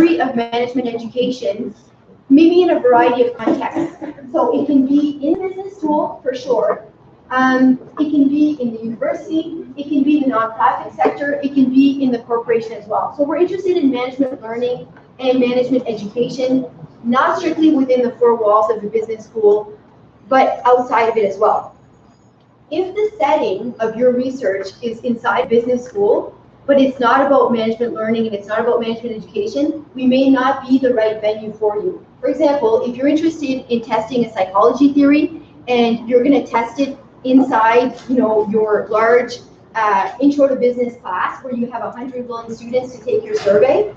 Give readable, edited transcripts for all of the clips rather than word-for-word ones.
theory of management education, maybe in a variety of contexts. So it can be in business school, for sure. It can be in the university, it can be in the nonprofit sector, it can be in the corporation as well. So we're interested in management learning and management education, not strictly within the four walls of the business school, but outside of it as well. If the setting of your research is inside business school, but it's not about management learning and it's not about management education, we may not be the right venue for you. For example, if you're interested in testing a psychology theory and you're going to test it inside, your large intro to business class where you have 100 willing students to take your survey,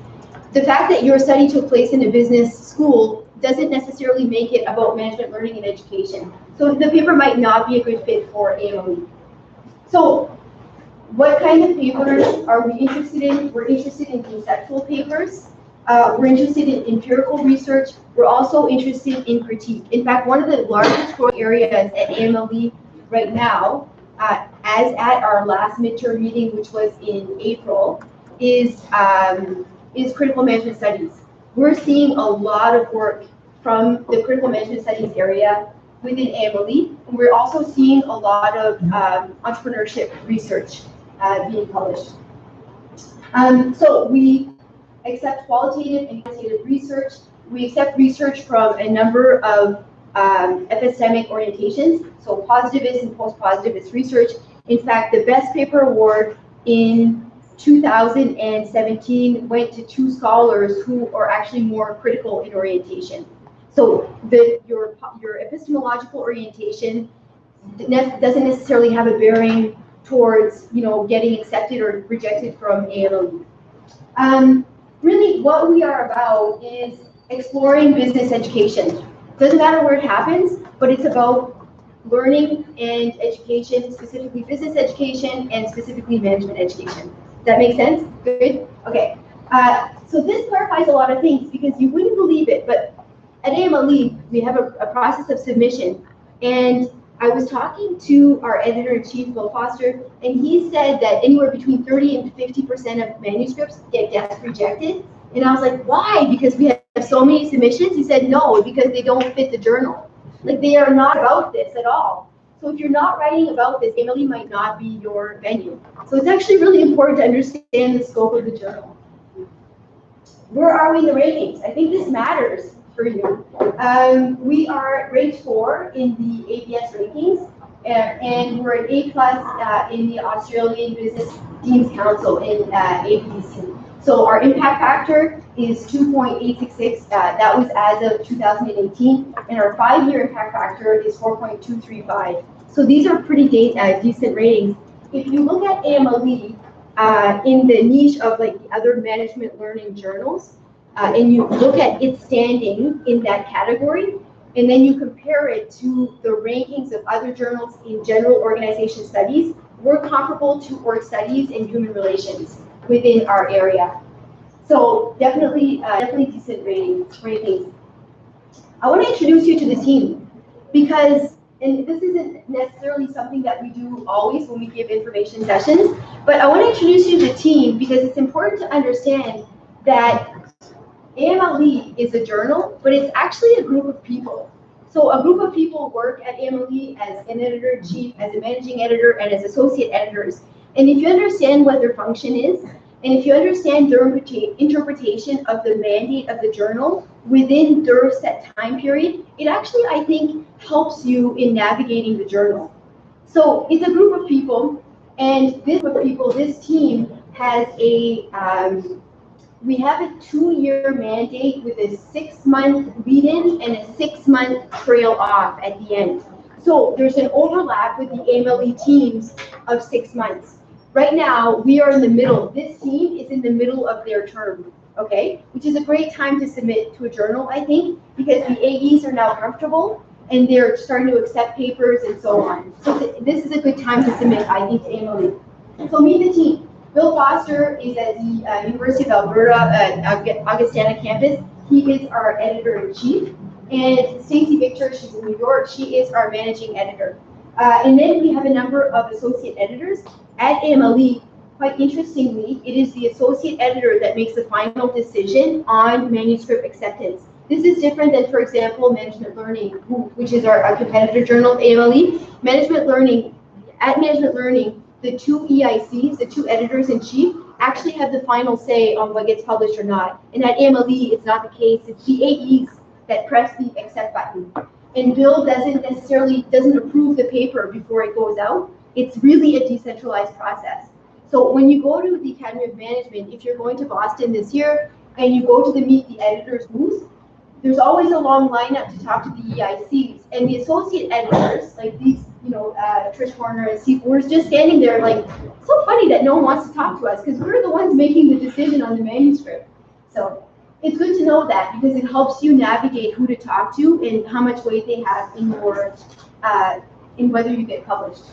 the fact that your study took place in a business school doesn't necessarily make it about management learning and education. So the paper might not be a good fit for AMLE. So what kind of papers are we interested in? We're interested in conceptual papers. We're interested in empirical research. We're also interested in critique. In fact, one of the largest growing areas at AMLE right now, as at our last midterm meeting, which was in April, is critical management studies. We're seeing a lot of work from the critical management studies area within AMLE, and we're also seeing a lot of entrepreneurship research being published. So we accept qualitative and quantitative research. We accept research from a number of epistemic orientations, so positivist and post-positivist research. In fact, the Best Paper Award in 2017 went to two scholars who are actually more critical in orientation. So your epistemological orientation doesn't necessarily have a bearing towards getting accepted or rejected from AMLE. Really, what we are about is exploring business education. Doesn't matter where it happens, but it's about learning and education, specifically business education and specifically management education. Does that make sense? Good? Okay. So this clarifies a lot of things because you wouldn't believe it, but at AMLE, we have a process of submission. And I was talking to our editor-in-chief, Will Foster, and he said that anywhere between 30 and 50% of manuscripts get rejected. And I was like, why? Because we have so many submissions? He said, no, because they don't fit the journal. Like, they are not about this at all. So if you're not writing about this, AMLE might not be your venue. So it's actually really important to understand the scope of the journal. Where are we in the rankings? I think this matters for you. We are ranked 4 in the ABS rankings, and we're an A+ in the Australian Business Deans Council in ABDC. So our impact factor is 2.866. That was as of 2018, and our 5-year impact factor is 4.235. So these are pretty decent ratings. If you look at AMLE in the niche of like the other management learning journals, and you look at its standing in that category, and then you compare it to the rankings of other journals in general organization studies, we're comparable to org studies and human relations within our area. So definitely decent ratings. I want to introduce you to the team because, and this isn't necessarily something that we do always when we give information sessions, but I want to introduce you to the team because it's important to understand that AMLE is a journal, but it's actually a group of people. So a group of people work at AMLE as an editor-in-chief, as a managing editor, and as associate editors. And if you understand what their function is, and if you understand their interpretation of the mandate of the journal within their set time period, it actually, I think, helps you in navigating the journal. So it's a group of people, and this group of people, this team has we have a 2-year mandate with a 6-month lead-in and a 6-month trail off at the end. So there's an overlap with the AMLE teams of 6 months. Right now, we are in the middle. This team is in the middle of their term, okay? Which is a great time to submit to a journal, I think, because the AEs are now comfortable and they're starting to accept papers and so on. So this is a good time to submit, I think, to AMLE. So meet the team. Bill Foster is at the University of Alberta Augustana campus. He is our editor-in-chief. And Stacey Victor, she's in New York, she is our managing editor. And then we have a number of associate editors. At AMLE, quite interestingly, it is the associate editor that makes the final decision on manuscript acceptance. This is different than, for example, Management Learning, which is our competitor journal, AMLE. Management Learning, at Management Learning, the two EICs, the two editors-in-chief, actually have the final say on what gets published or not. And at AMLE, it's not the case. It's the AEs that press the accept button. And Bill doesn't approve the paper before it goes out. It's really a decentralized process. So when you go to the Academy of Management, if you're going to Boston this year and you go to the Meet the Editors booth, there's always a long lineup to talk to the EICs, and the associate editors, like these, Trish Horner and Steve, we're just standing there like, so funny that no one wants to talk to us because we're the ones making the decision on the manuscript. So it's good to know that because it helps you navigate who to talk to and how much weight they have in your, in whether you get published.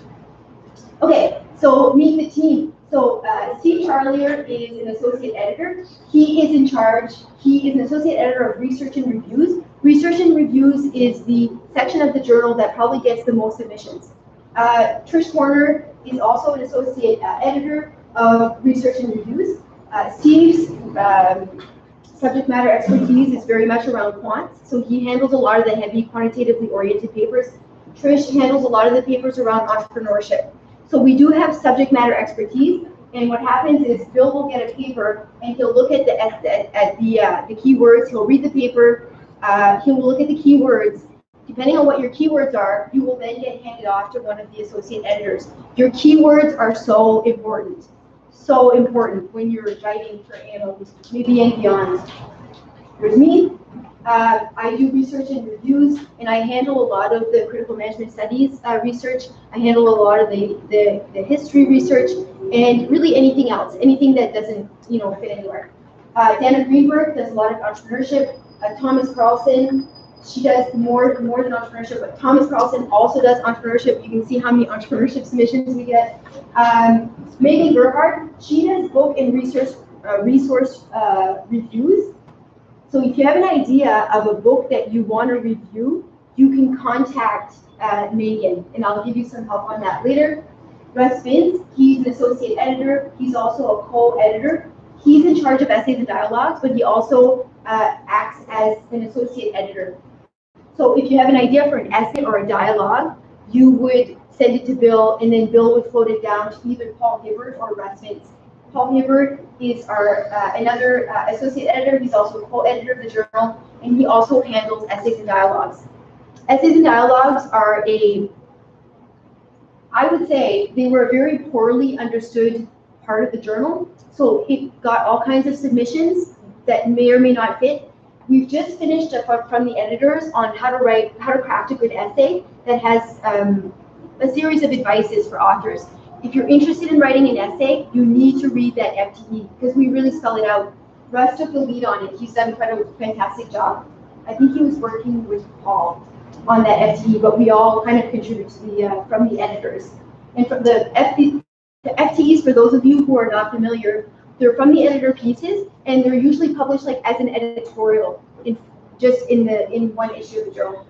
Okay, so meet the team. So Steve Charlier is an associate editor. He is in charge. He is an associate editor of Research and Reviews. Research and Reviews is the section of the journal that probably gets the most submissions. Trish Horner is also an associate editor of Research and Reviews. Steve's subject matter expertise is very much around quants, so he handles a lot of the heavy quantitatively oriented papers. Trish handles a lot of the papers around entrepreneurship. So we do have subject matter expertise, and what happens is Bill will get a paper and he'll look at the keywords. He'll read the paper. He will look at the keywords. Depending on what your keywords are, you will then get handed off to one of the associate editors. Your keywords are so important when you're writing for AMLE, maybe and beyond. There's me. I do research and reviews, and I handle a lot of the critical management studies research. I handle a lot of the history research, and really anything else, anything that doesn't fit anywhere. Dana Greenberg does a lot of entrepreneurship. Thomas Carlson, she does more than entrepreneurship, but Thomas Carlson also does entrepreneurship. You can see how many entrepreneurship submissions we get. Megan Gerhardt, she does book and resource reviews. So if you have an idea of a book that you want to review, you can contact Megan, and I'll give you some help on that later. Russ Vince, he's an associate editor. He's also a co-editor. He's in charge of essays and dialogues, but he also acts as an associate editor. So if you have an idea for an essay or a dialogue, you would send it to Bill, and then Bill would float it down to either Paul Hibbard or Russ Vince. Paul Hibbard is our another associate editor. He's also a co-editor of the journal, and he also handles essays and dialogues. Essays and dialogues are I would say they were a very poorly understood part of the journal. So it got all kinds of submissions that may or may not fit. We've just finished from the editors on how to craft a good essay that has a series of advices for authors. If you're interested in writing an essay, you need to read that FTE because we really spell it out. Russ took the lead on it. He's done a fantastic job. I think he was working with Paul on that FTE, but we all kind of contribute to from the editors. And from the FTEs, for those of you who are not familiar, they're from the editor pieces, and they're usually published like as an editorial in one issue of the journal.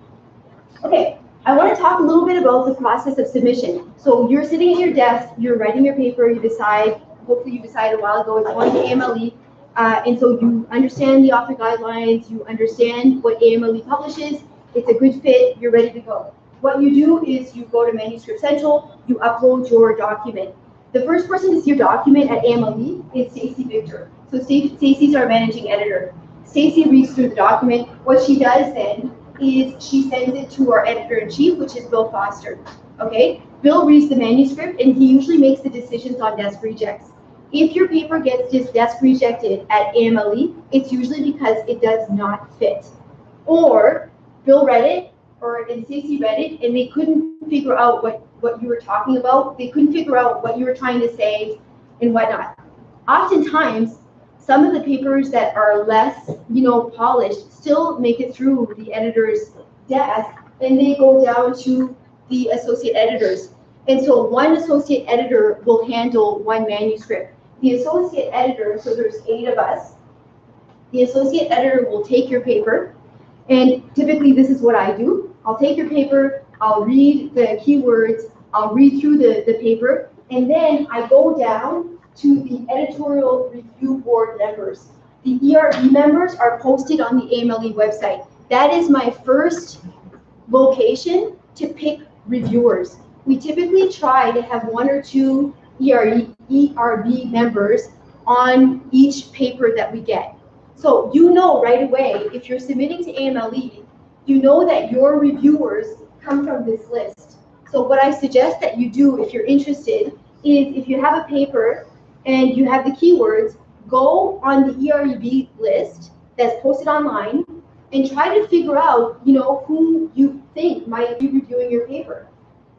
Okay. I want to talk a little bit about the process of submission. So you're sitting at your desk, you're writing your paper, hopefully you decided a while ago it's going to AMLE, and so you understand the author guidelines, you understand what AMLE publishes, it's a good fit, you're ready to go. What you do is you go to Manuscript Central, you upload your document. The first person to see your document at AMLE is Stacey Victor. So Stacey's our managing editor. Stacey reads through the document. What she does then is she sends it to our editor-in-chief, which is Bill Foster. Okay? Bill reads the manuscript, and he usually makes the decisions on desk rejects. If your paper gets desk rejected at AMLE, it's usually because it does not fit. Or Bill read it, and Stacey read it, and they couldn't figure out what you were talking about. They couldn't figure out what you were trying to say and whatnot. Oftentimes, some of the papers that are less, polished still make it through the editor's desk, and they go down to the associate editors. And so one associate editor will handle one manuscript. The associate editor, so there's 8 of us, the associate editor will take your paper, and typically this is what I do. I'll take your paper, I'll read the keywords, I'll read through the paper, and then I go down to the editorial review board members. The ERB members are posted on the AMLE website. That is my first location to pick reviewers. We typically try to have 1 or 2 ERB members on each paper that we get. So you know right away, if you're submitting to AMLE, you know that your reviewers come from this list. So what I suggest that you do if you're interested is if you have a paper and you have the keywords, go on the ERB list that's posted online and try to figure out, who you think might be reviewing your paper.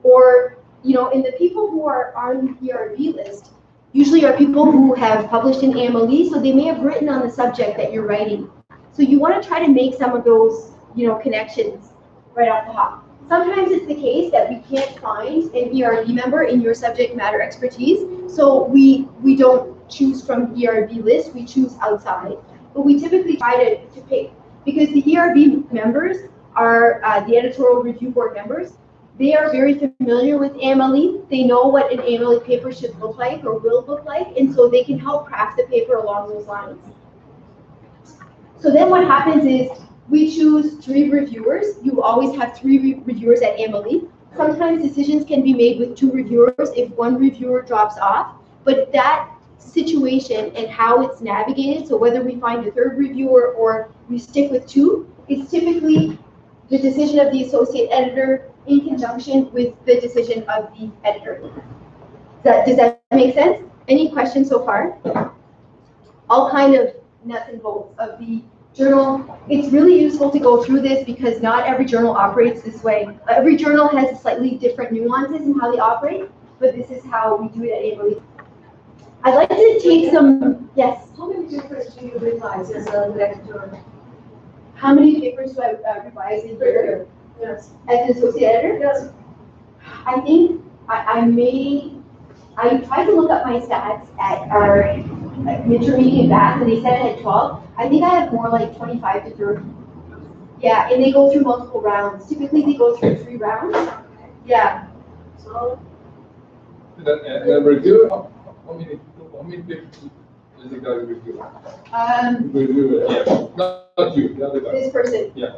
Or, and the people who are on the ERB list usually are people who have published in AMLE, so they may have written on the subject that you're writing. So you want to try to make some of those, connections right off the hop. Sometimes it's the case that we can't find an ERB member in your subject matter expertise, so we don't choose from the ERB list, we choose outside. But we typically try to pick, because the ERB members are the editorial review board members. They are very familiar with AMLE. They know what an AMLE paper should look like or will look like, and so they can help craft the paper along those lines. So then what happens is we choose 3 reviewers. You always have 3 reviewers at AMLE. Sometimes decisions can be made with 2 reviewers if 1 reviewer drops off, but that situation and how it's navigated, so whether we find a 3rd reviewer or we stick with 2, is typically the decision of the associate editor in conjunction with the decision of the editor. Does that make sense? Any questions so far? All kind of nuts and bolts of the journal. It's really useful to go through this because not every journal operates this way. Every journal has slightly different nuances in how they operate, but this is how we do it at AMLE. I'd like to take some, yes? How many papers do you revise as a lecturer? How many papers do I revise in here? Yes. As an associate editor? Yes. I think I tried to look up my stats at our intermediate batch, and they said I had 12. I think I have more like 25 to 30. Yeah, and they go through multiple rounds. Typically, they go through 3 rounds. Yeah. So. And review, how many papers is the guy review? Review, yeah. Not you, the other guy. This person. Yeah.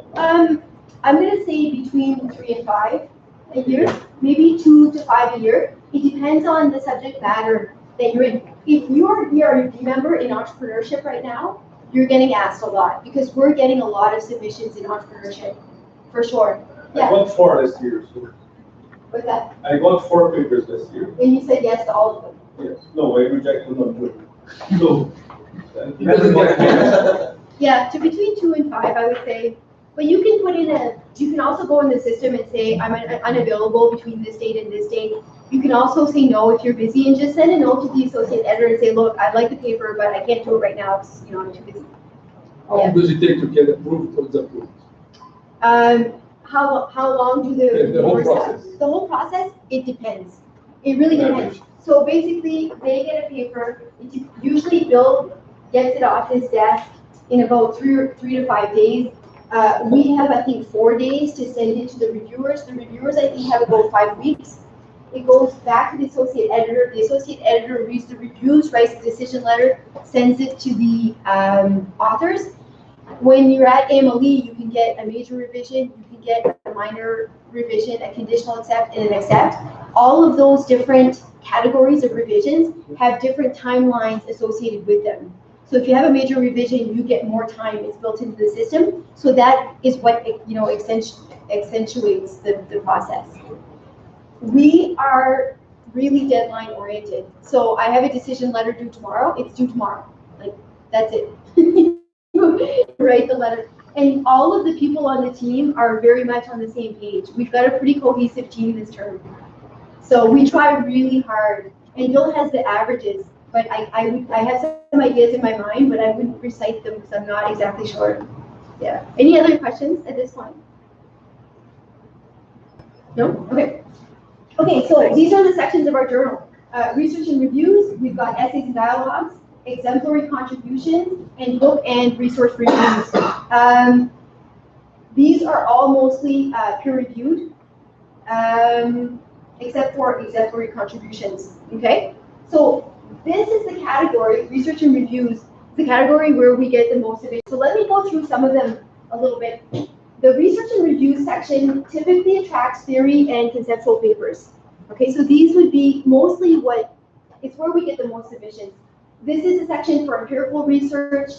I'm gonna say between 3 and 5 a year, maybe 2 to 5 a year. It depends on the subject matter that you're in. If you're an ERB member in entrepreneurship right now, you're getting asked a lot because we're getting a lot of submissions in entrepreneurship, for sure. Yeah. I got 4 this year. So. What's that? I got 4 papers this year. And you said yes to all of them. Yes. No, I rejected them. No. He doesn't get it. Yeah, to between 2 and 5, I would say. But you can put in you can also go in the system and say, I'm unavailable between this date and this date. You can also say no if you're busy and just send a note to the associate editor and say, look, I'd like the paper, but I can't do it right now because, I'm too busy. How long does it take to get approved or disapproved? How long do the whole process? The whole process, it depends. It really depends. So basically, they get a paper. Usually, Bill gets it off his desk in about 3 to 5 days. We have, I think, 4 days to send it to the reviewers. The reviewers, I think, have about 5 weeks. It goes back to the associate editor. The associate editor reads the reviews, writes a decision letter, sends it to the authors. When you're at AMLE, you can get a major revision, you can get a minor revision, a conditional accept, and an accept. All of those different categories of revisions have different timelines associated with them. So if you have a major revision, you get more time. It's built into the system. So that is what accentuates the process. We are really deadline oriented. So I have a decision letter due tomorrow. It's due tomorrow. Like, that's it. Write the letter. And all of the people on the team are very much on the same page. We've got a pretty cohesive team this term. So we try really hard. And Bill has the averages, but I have some ideas in my mind, but I wouldn't recite them because I'm not exactly sure. Yeah. Any other questions at this point? No? Okay. Okay, so these are the sections of our journal. Research and reviews, we've got essays and dialogues, exemplary contributions, and book and resource reviews. These are all mostly peer-reviewed, except for exemplary contributions, okay? So this is the category, research and reviews, the category where we get the most of it. So let me go through some of them a little bit. The research and reviews section typically attracts theory and conceptual papers. Okay, so these would be mostly it's where we get the most submissions. This is a section for empirical research,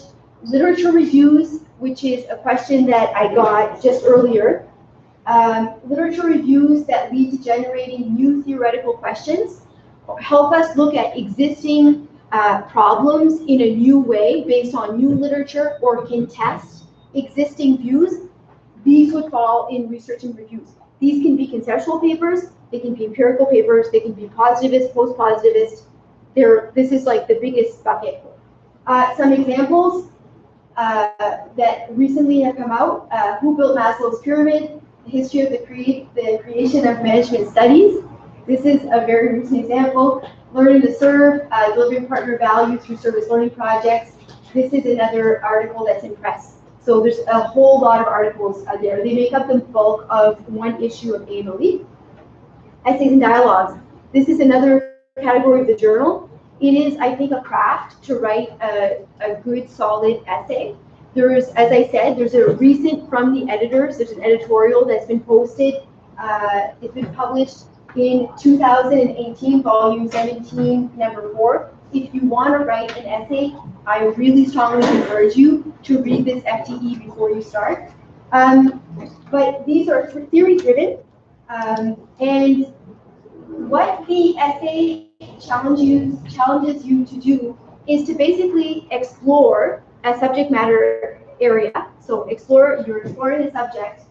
literature reviews, which is a question that I got just earlier. Literature reviews that lead to generating new theoretical questions, help us look at existing problems in a new way based on new literature, or can test existing views. These would fall in research and reviews. These can be conceptual papers, they can be empirical papers, they can be positivist, post-positivist. This is like the biggest bucket. Some examples that recently have come out: who built Maslow's pyramid? The history of the creation of management studies. This is a very recent example. Learning to serve, delivering partner value through service learning projects. This is another article that's in press. So there's a whole lot of articles out there. They make up the bulk of one issue of AMLE. Essays and dialogues. This is another category of the journal. It is, I think, a craft to write a good, solid essay. As I said, there's a recent from the editors. There's an editorial that's been posted. It's been published in 2018, volume 17, number 4. If you want to write an essay, I really strongly encourage you to read this FTE before you start. But these are theory-driven, and what the essay challenges you to do is to basically explore a subject matter area. So you're exploring a subject,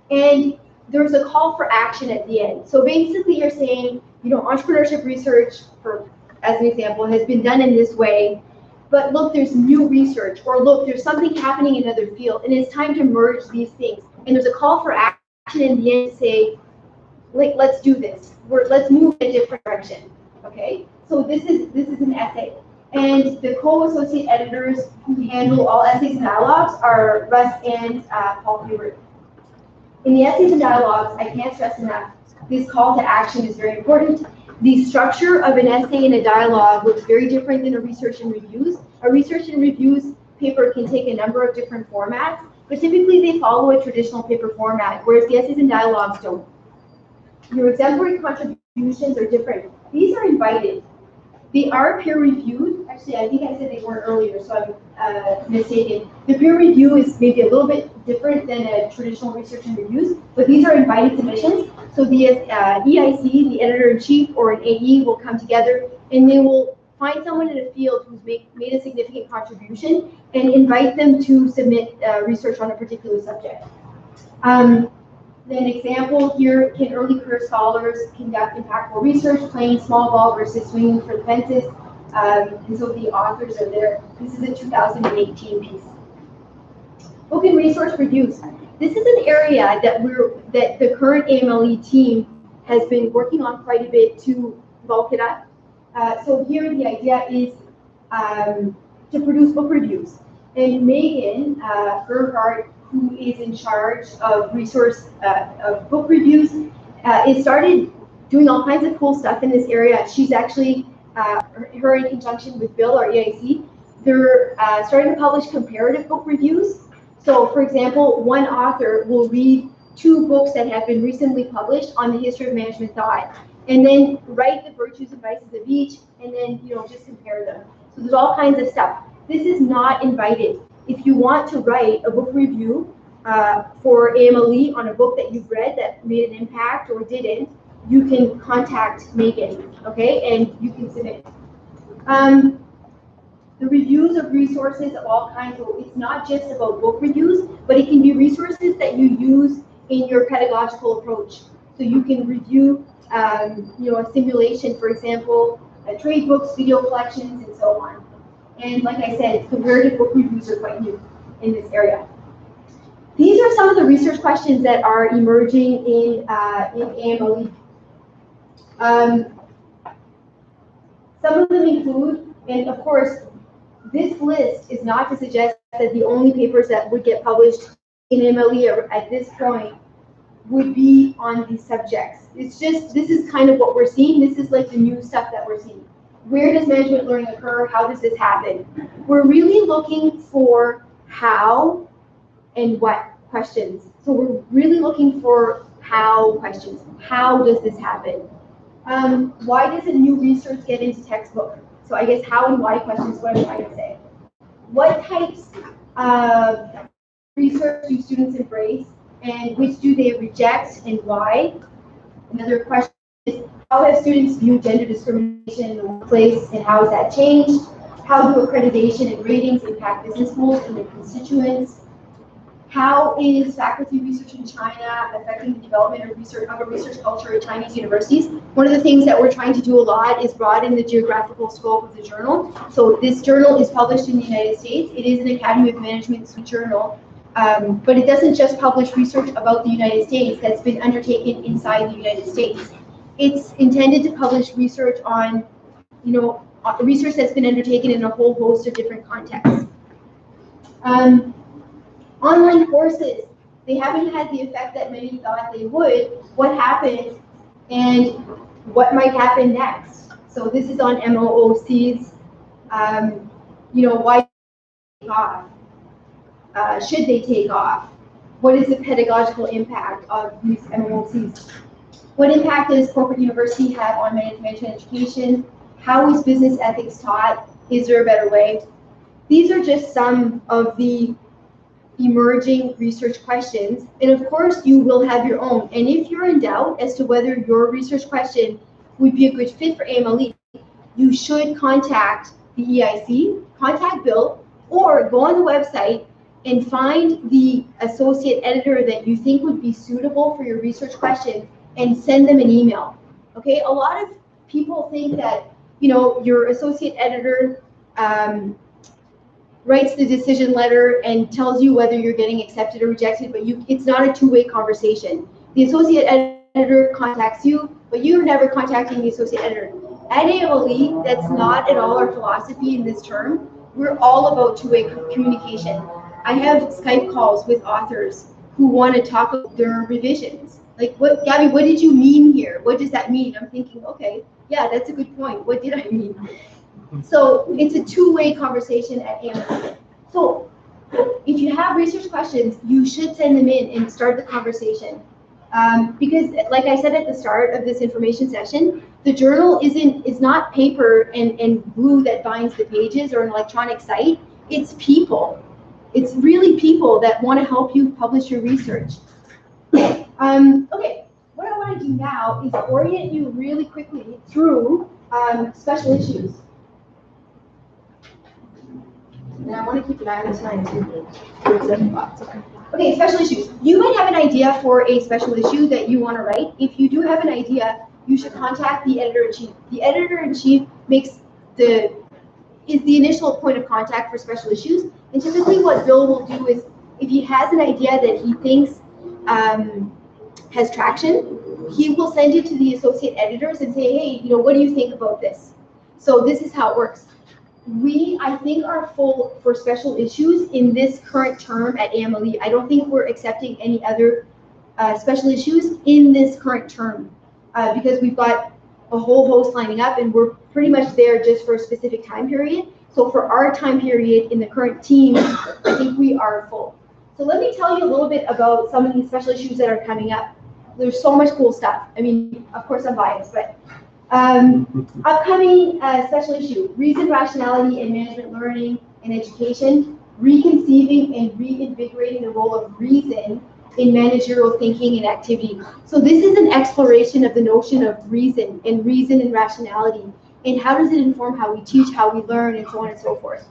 and there's a call for action at the end. So basically you're saying, entrepreneurship research, as an example, has been done in this way, but look, there's new research, or look, there's something happening in another field, and it's time to merge these things. And there's a call for action in the end to say, like, let's do this. Let's move in a different direction. Okay? So this is an essay. And the co-associate editors who handle all essays and dialogues are Russ and Paul Hubert. In the essays and dialogues, I can't stress enough, this call to action is very important. The structure of an essay and a dialogue looks very different than a research and reviews. A research and reviews paper can take a number of different formats, but typically they follow a traditional paper format, whereas the essays and dialogues don't. Your exemplary contributions are different. These are invited. They are peer-reviewed. Actually, I think I said they weren't earlier, so I'm mistaken. The peer review is maybe a little bit different than a traditional research and reviews, but these are invited submissions. So the EIC, the editor-in-chief, or an AE will come together, and they will find someone in a field who's made a significant contribution and invite them to submit research on a particular subject. An example here, can early career scholars conduct impactful research, playing small ball versus swinging for the fences? And so the authors are there. This is a 2018 piece. Book and resource reviews. This is an area that the current AMLE team has been working on quite a bit to bulk it up. So here the idea is to produce book reviews. And Megan Gerhardt, who is in charge of of book reviews, is started doing all kinds of cool stuff in this area. She's actually, her in conjunction with Bill, our EIC, they're starting to publish comparative book reviews. So for example, one author will read 2 books that have been recently published on the history of management thought, and then write the virtues and vices of each, and then just compare them. So there's all kinds of stuff. This is not invited. If you want to write a book review for AMLE on a book that you've read that made an impact or didn't, you can contact Megan, okay, and you can submit. The reviews of resources of all kinds, so it's not just about book reviews, but it can be resources that you use in your pedagogical approach. So you can review, a simulation, for example, trade books, video collections, and so on. And like I said, comparative book reviews are quite new in this area. These are some of the research questions that are emerging in AMLE. Some of them include, and of course, this list is not to suggest that the only papers that would get published in AMLE at this point would be on these subjects. It's just, this is kind of what we're seeing. This is like the new stuff that we're seeing. Where does management learning occur? How does this happen? We're really looking for how and what questions. So we're really looking for how questions. How does this happen? Why doesn't new research get into textbook? So I guess how and why questions, what I'm trying to say. What types of research do students embrace, and which do they reject, and why? Another question is, how have students viewed gender discrimination in the workplace, and how has that changed? How do accreditation and ratings impact business goals and their constituents? How is faculty research in China affecting the development of a research culture at Chinese universities? One of the things that we're trying to do a lot is broaden the geographical scope of the journal. So this journal is published in the United States. It is an Academy of Management journal, but it doesn't just publish research about the United States that's been undertaken inside the United States. It's intended to publish research on, research that's been undertaken in a whole host of different contexts. Online courses, they haven't had the effect that many thought they would. What happened and what might happen next? So this is on MOOCs. Why take off? Should they take off? What is the pedagogical impact of these MOOCs? What impact does corporate university have on management education? How is business ethics taught? Is there a better way? These are just some of the emerging research questions, and of course you will have your own. And if you're in doubt as to whether your research question would be a good fit for AMLE, you should contact the EIC, contact Bill, or go on the website and find the associate editor that you think would be suitable for your research question and send them an email. Okay, a lot of people think that your associate editor writes the decision letter and tells you whether you're getting accepted or rejected, but it's not a two-way conversation. The associate editor contacts you, but you're never contacting the associate editor. At AMLE, that's not at all our philosophy in this term. We're all about two-way communication. I have Skype calls with authors who want to talk about their revisions. Like, Gabby, what did you mean here? What does that mean? I'm thinking, okay, yeah, that's a good point. What did I mean? So it's a two-way conversation at AMLE. So if you have research questions, you should send them in and start the conversation. Because like I said at the start of this information session, the journal is not paper and glue that binds the pages or an electronic site. It's people. It's really people that want to help you publish your research. Okay, what I want to do now is orient you really quickly through special issues. And I want to keep an eye on the time too. Okay, special issues. You might have an idea for a special issue that you want to write. If you do have an idea, you should contact the editor-in-chief. The editor-in-chief is the initial point of contact for special issues. And typically what Bill will do is, if he has an idea that he thinks has traction, he will send it to the associate editors and say, hey, what do you think about this? So this is how it works. We, I think, are full for special issues in this current term at AMLE. I don't think we're accepting any other special issues in this current term because we've got a whole host lining up and we're pretty much there just for a specific time period. So for our time period in the current team, I think we are full. So let me tell you a little bit about some of these special issues that are coming up. There's so much cool stuff. I mean, of course I'm biased, but upcoming special issue, reason, rationality, and management learning and education, reconceiving and reinvigorating the role of reason in managerial thinking and activity. So this is an exploration of the notion of reason and rationality, and how does it inform how we teach, how we learn, and so on and so forth.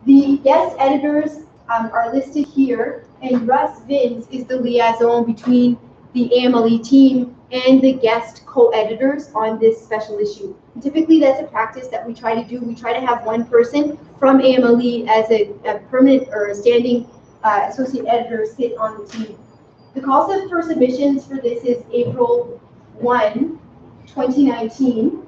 The guest editors are listed here, and Russ Vince is the liaison between the AMLE team and the guest co-editors on this special issue. And typically that's a practice that we try to do. We try to have one person from AMLE as a permanent or a standing associate editor sit on the team. The call set for submissions for this is April 1, 2019.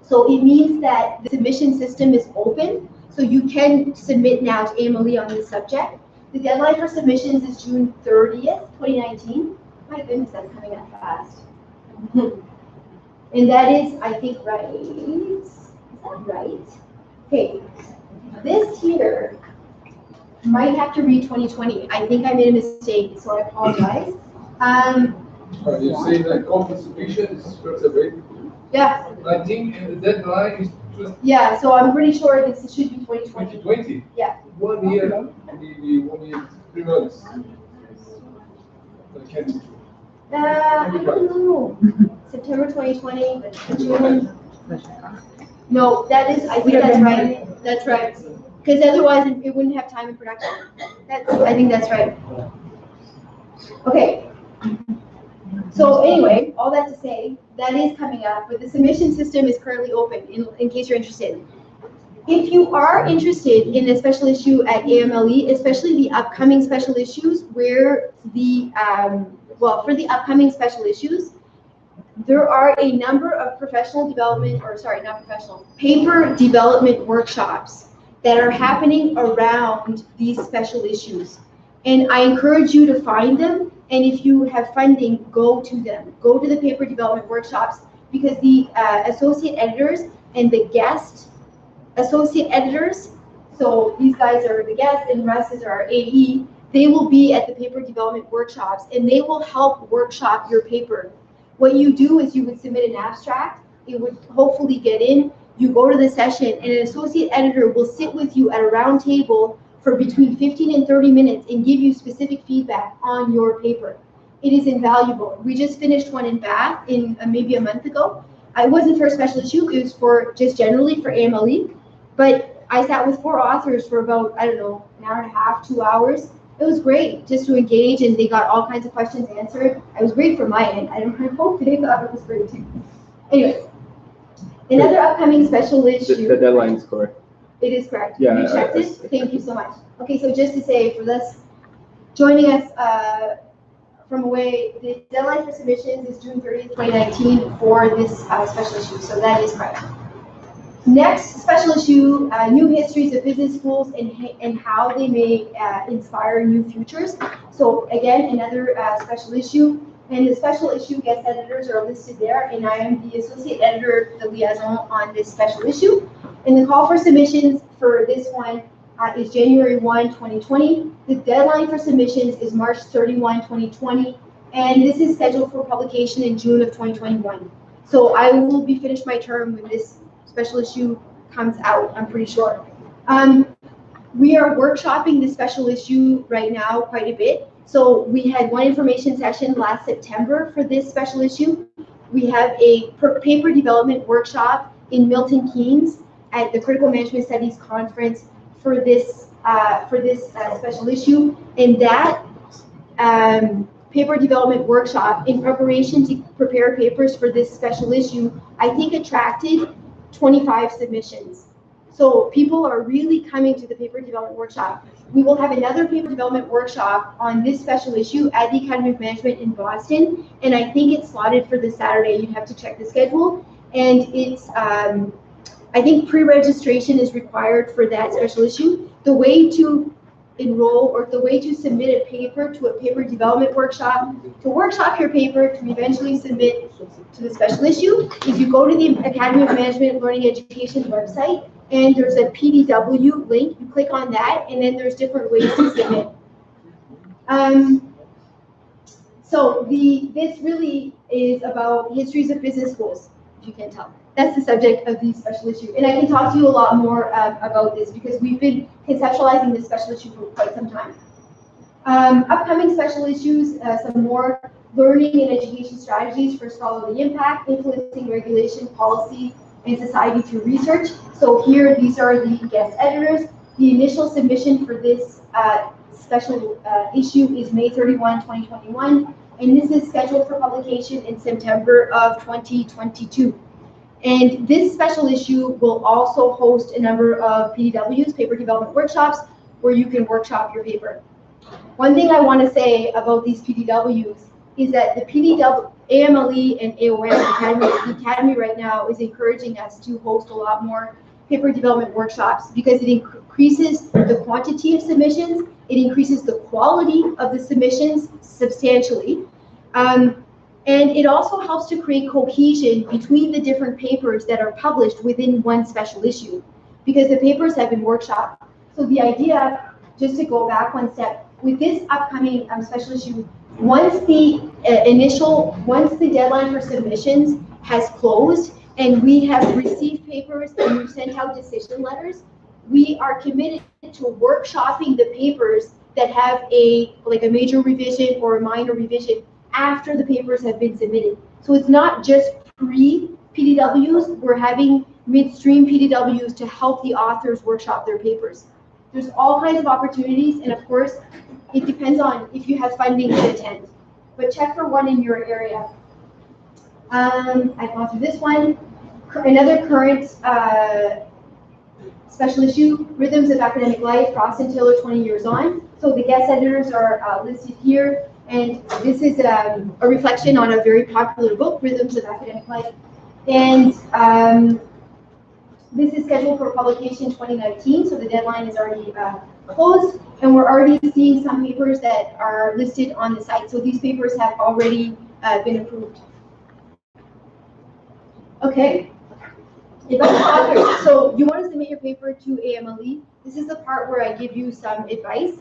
So it means that the submission system is open, so you can submit now to AMLE on this subject. The deadline for submissions is June 30th, 2019. My goodness, that's coming up fast. And that is, I think, right. Is that right? Okay, this here might have to read 2020. I think I made a mistake, so I apologize. Are you saying that conference submission is first available? Yeah. I think the deadline is just Yeah, so I'm pretty sure this should be 2020. 2020. Yeah. 1 year, maybe 1 year, 3 months. That can be true. I don't know. September 2020, June. No, that is, I think that's right. That's right. Because otherwise it wouldn't have time in production. I think that's right. Okay. So anyway, all that to say, that is coming up, but the submission system is currently open in case you're interested. If you are interested in a special issue at AMLE, especially the upcoming special issues where the, for the upcoming special issues, there are a number of professional development, or sorry, not professional, paper development workshops that are happening around these special issues. And I encourage you to find them, and if you have funding, go to them. Go to the paper development workshops, because the associate editors and the guest associate editors, so these guys are the guests and Russ is our AE, they will be at the paper development workshops, and they will help workshop your paper. What you do is you would submit an abstract, it would hopefully get in, you go to the session, and an associate editor will sit with you at a round table for between 15 and 30 minutes and give you specific feedback on your paper. It is invaluable. We just finished one in Bath in maybe a month ago. It wasn't for a special issue, it was for just generally for AMLE, but I sat with 4 authors for about, I don't know, an hour and a half, 2 hours. It was great just to engage, and they got all kinds of questions answered. It was great from my end. I hope they thought it was great too. Anyways, another upcoming special issue. The deadline is correct. It is correct. Yeah, You checked it? Thank you so much. Okay, so just to say, for this, joining us from away, the deadline for submissions is June 30th, 2019 for this special issue, so that is correct. Next special issue, new histories of business schools and how they may inspire new futures. So again, another special issue, and the special issue guest editors are listed there, and I am the associate editor, the liaison on this special issue. And the call for submissions for this one is January 1, 2020. The deadline for submissions is March 31, 2020, and this is scheduled for publication in June of 2021. So I will be finished my term when this special issue comes out, I'm pretty sure. We are workshopping the special issue right now quite a bit. So we had one information session last September for this special issue. We have a paper development workshop in Milton Keynes at the Critical Management Studies Conference for this special issue. And that paper development workshop, in preparation to prepare papers for this special issue, I think attracted 25 submissions. So people are really coming to the paper development workshop. We will have another paper development workshop on this special issue at the Academy of Management in Boston, and I think it's slotted for this Saturday. You'd have to check the schedule, and it's I think pre-registration is required for that special issue. The way to enroll, or the way to submit a paper to a paper development workshop, to workshop your paper to eventually submit to the special issue, is you go to the Academy of Management Learning Education website, and there's a PDW link. You click on that, and then there's different ways to submit. So this really is about histories of business schools, if you can tell. That's the subject of the special issue. And I can talk to you a lot more about this, because we've been conceptualizing this special issue for quite some time. Upcoming special issues, some more learning and education strategies for scholarly impact, influencing regulation, policy, and society through research. So here, these are the guest editors. The initial submission for this special issue is May 31, 2021, and this is scheduled for publication in September of 2022. And this special issue will also host a number of PDWs, paper development workshops, where you can workshop your paper. One thing I want to say about these PDWs is that the AMLE and AOM, the Academy right now, is encouraging us to host a lot more paper development workshops, because it increases the quantity of submissions, it increases the quality of the submissions substantially. And it also helps to create cohesion between the different papers that are published within one special issue, because the papers have been workshopped. So the idea, just to go back one step, with this upcoming special issue, once the deadline for submissions has closed and we have received papers and we've sent out decision letters, we are committed to workshopping the papers that have a major revision or a minor revision after the papers have been submitted. So it's not just pre-PDWs, we're having midstream PDWs to help the authors workshop their papers. There's all kinds of opportunities, and of course, it depends on if you have funding to attend. But check for one in your area. I've gone through this one. Another current special issue, Rhythms of Academic Life, Frost and Taylor 20 Years On. So the guest editors are listed here, and this is a reflection on a very popular book, Rhythms of Academic Life. And this is scheduled for publication 2019, so the deadline is already closed, and we're already seeing some papers that are listed on the site. So these papers have already been approved. Okay. About authors. So you want to submit your paper to AMLE. This is the part where I give you some advice.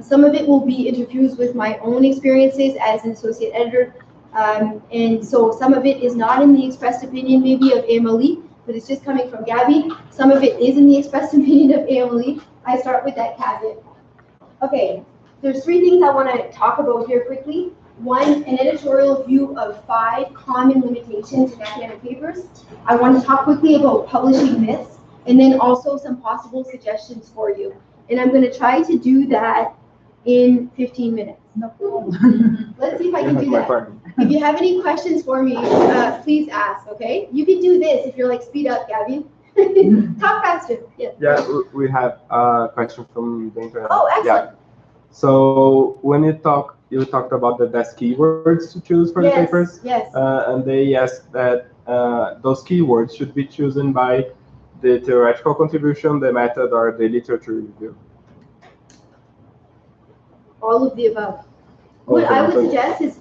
Some of it will be interviews with my own experiences as an associate editor. And so some of it is not in the expressed opinion maybe of AMLE, but it's just coming from Gabby. Some of it is in the expressed opinion of AMLE. I start with that caveat. Okay, there's three things I want to talk about here quickly. One, an editorial view of 5 common limitations in academic papers. I want to talk quickly about publishing myths, and then also some possible suggestions for you. And I'm going to try to do that in 15 minutes. Let's see if I can do that. If you have any questions for me, please ask, okay? You can do this if you're like, speed up, Gabby. Talk faster. Yes. Yeah, we have a question from the internet. Oh, excellent. Yeah. So when you talked about the best keywords to choose for the papers. Yes. And they asked that those keywords should be chosen by the theoretical contribution, the method, or the literature review. All of the above. What I would suggest is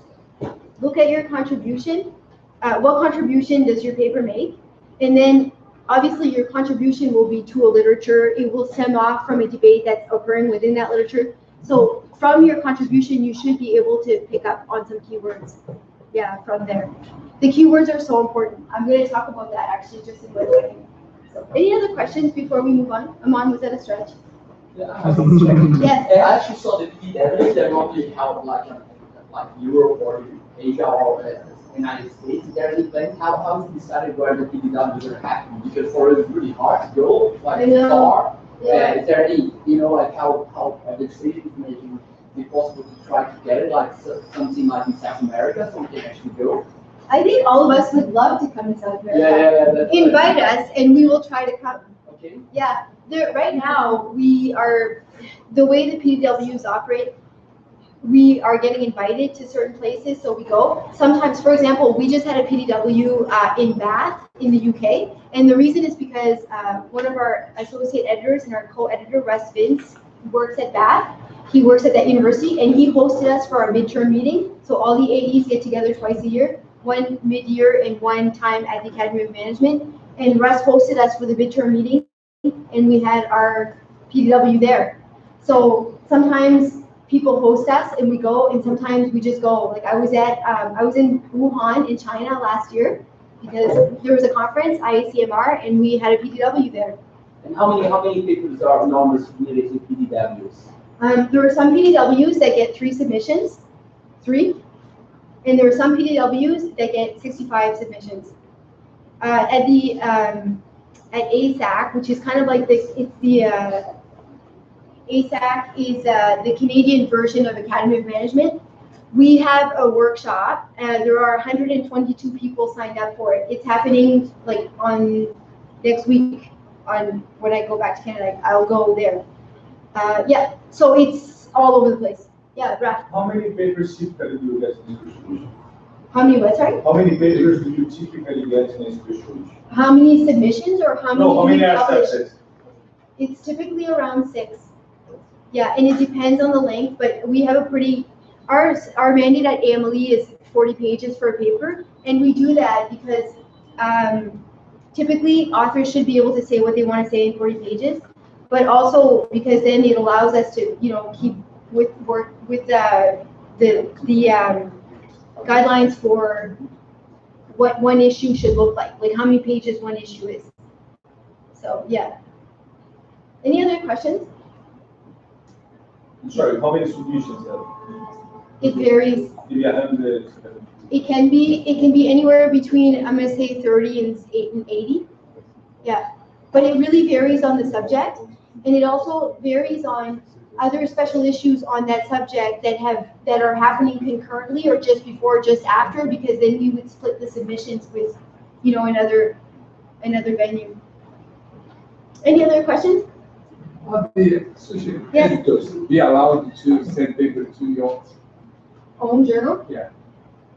look at your contribution. What contribution does your paper make? And then obviously your contribution will be to a literature. It will stem off from a debate that's occurring within that literature. So from your contribution, you should be able to pick up on some keywords. Yeah, from there. The keywords are so important. I'm going to talk about that actually just in one second. So, any other questions before we move on? Aman, was that a stretch? Yeah, I have a question. Yes. I actually saw the evidence that normally help like Europe or Asia or the United States. Is there any plan? How is decided where the PDW will happen? Because for us it's really hard to go far. Yeah. Is there any, like how the state is making it possible to try to get it like something like in South America, so we can actually go? I think all of us would love to come to South America. Yeah. Invite us and we will try to come. Okay. Yeah. Right now, we are, the way the PDWs operate, we are getting invited to certain places, so we go. Sometimes, for example, we just had a PDW in Bath in the UK, and the reason is because one of our associate editors and our co-editor, Russ Vince, works at Bath. He works at that university, and he hosted us for our midterm meeting. So all the AEs get together twice a year, one mid-year and one time at the Academy of Management. And Russ hosted us for the midterm meeting, and we had our PDW there. So sometimes people host us and we go, and sometimes we just go. Like I was in Wuhan in China last year because there was a conference, IACMR, and we had a PDW there. And how many papers are normally submitted to PDWs? There are some PDWs that get 3 submissions, and there are some PDWs that get 65 submissions. At ASAC, which is kind of like ASAC is the Canadian version of Academy of Management. We have a workshop, and there are 122 people signed up for it. It's happening like on next week. When I go back to Canada, I'll go there. Yeah, so it's all over the place. Yeah, Brad. How many papers typically do you get in a special issue? How many what, sorry? How many papers do you typically get in a special issue? How many submissions or how many? No, how many are published? accepted? It's typically around 6. Yeah, and it depends on the length, but we have a pretty our mandate at AMLE is 40 pages for a paper, and we do that because typically authors should be able to say what they want to say in 40 pages, but also because then it allows us to, keep with the guidelines for what one issue should look like how many pages one issue is. So yeah. Any other questions? I'm sorry, how many solutions have? It varies. It can be anywhere between, I'm gonna say 30 and 80. Yeah, but it really varies on the subject, and it also varies on other special issues on that subject that are happening concurrently or just before or just after, because then we would split the submissions with another venue. Any other questions? Are the associate Yes. editors be allowed to send paper to your? Home journal? Yeah.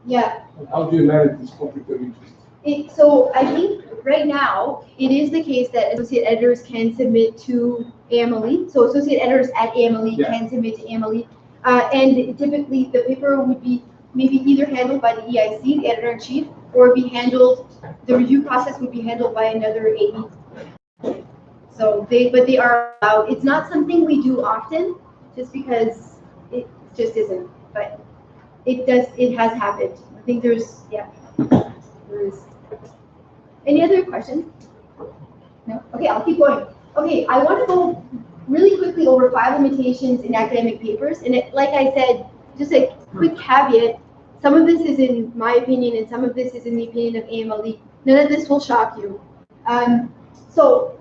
Yeah. How do you manage this conflict of interest? So I think right now it is the case that associate editors can submit to AMLE. So associate editors at AMLE can submit to AMLE, and typically the paper would be maybe either handled by the EIC, the editor-in-chief, or be handled. The review process would be handled by another AE. So they are allowed. It's not something we do often, just because it just isn't. But it does. It has happened. I think there is. Any other questions? No? Okay, I'll keep going. Okay, I want to go really quickly over 5 limitations in academic papers. And like I said, just a quick caveat, some of this is in my opinion and some of this is in the opinion of AMLE. None of this will shock you. So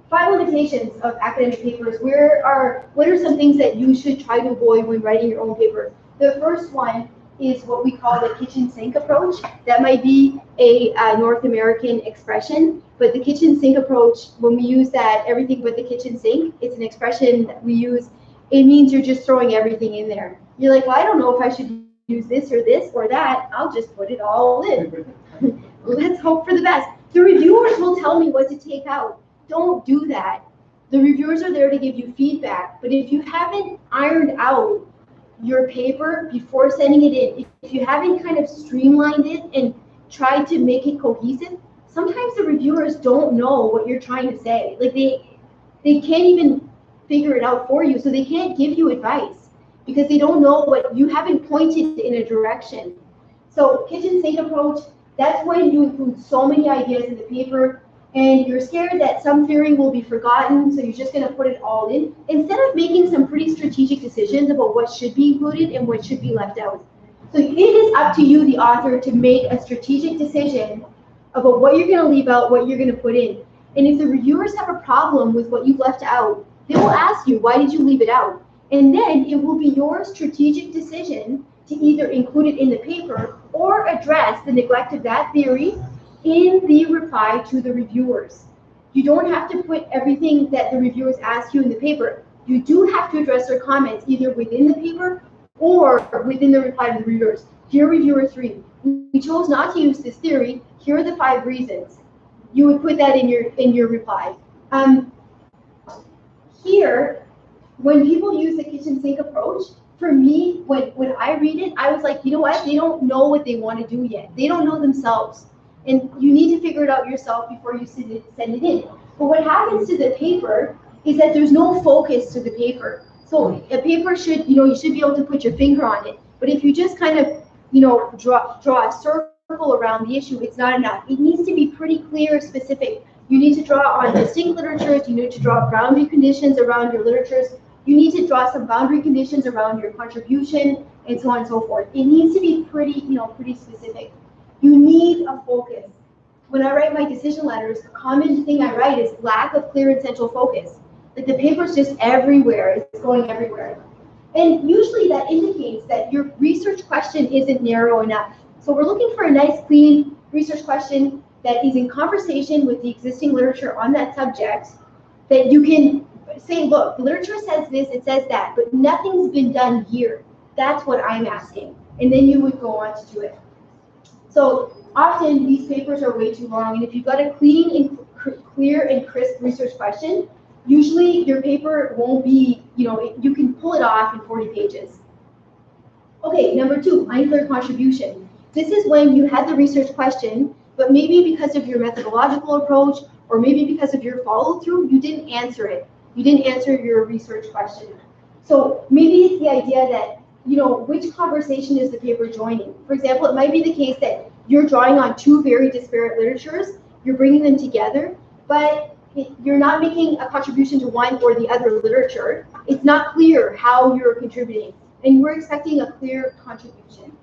5 limitations of academic papers. What are some things that you should try to avoid when writing your own paper? The first one is what we call the kitchen sink approach. That might be a North American expression, but the kitchen sink approach, when we use that, everything but the kitchen sink, it's an expression that we use. It means you're just throwing everything in there. You're like, well, I don't know if I should use this or that. I'll just put it all in. Let's hope for the best. The reviewers will tell me what to take out. Don't do that. The reviewers are there to give you feedback, but if you haven't ironed out your paper before sending it in, if you haven't kind of streamlined it and tried to make it cohesive, sometimes the reviewers don't know what you're trying to say. Like they can't even figure it out for you, so they can't give you advice because they don't know what you haven't pointed in a direction. So kitchen sink approach, that's when you include so many ideas in the paper and you're scared that some theory will be forgotten, so you're just going to put it all in, instead of making some pretty strategic decisions about what should be included and what should be left out. So it is up to you, the author, to make a strategic decision about what you're going to leave out, what you're going to put in. And if the reviewers have a problem with what you've left out, they will ask you, why did you leave it out? And then it will be your strategic decision to either include it in the paper or address the neglect of that theory in the reply to the reviewers. You don't have to put everything that the reviewers ask you in the paper. You do have to address their comments either within the paper or within the reply to the reviewers. Dear Reviewer 3, we chose not to use this theory. Here are the 5 reasons. You would put that in your reply. Here, when people use the kitchen sink approach, for me, when I read it, I was like, you know what? They don't know what they want to do yet. They don't know themselves. And you need to figure it out yourself before you send it in. But what happens to the paper is that there's no focus to the paper. So a paper should, you should be able to put your finger on it. But if you just kind of, draw a circle around the issue, it's not enough. It needs to be pretty clear, specific. You need to draw on distinct literatures. You need to draw boundary conditions around your literatures. You need to draw some boundary conditions around your contribution, and so on and so forth. It needs to be pretty, pretty specific. You need a focus. When I write my decision letters, the common thing I write is lack of clear and central focus. Like the paper's just everywhere, it's going everywhere. And usually that indicates that your research question isn't narrow enough. So we're looking for a nice, clean research question that is in conversation with the existing literature on that subject, that you can say, look, the literature says this, it says that, but nothing's been done here. That's what I'm asking. And then you would go on to do it. So often these papers are way too long, and if you've got a clean and clear and crisp research question, usually your paper won't be, you can pull it off in 40 pages. Okay, number 2, unclear contribution. This is when you had the research question, but maybe because of your methodological approach, or maybe because of your follow-through, you didn't answer it. You didn't answer your research question. So maybe it's the idea that, which conversation is the paper joining? For example, it might be the case that you're drawing on 2 very disparate literatures, you're bringing them together, but you're not making a contribution to one or the other literature. It's not clear how you're contributing, and we're expecting a clear contribution.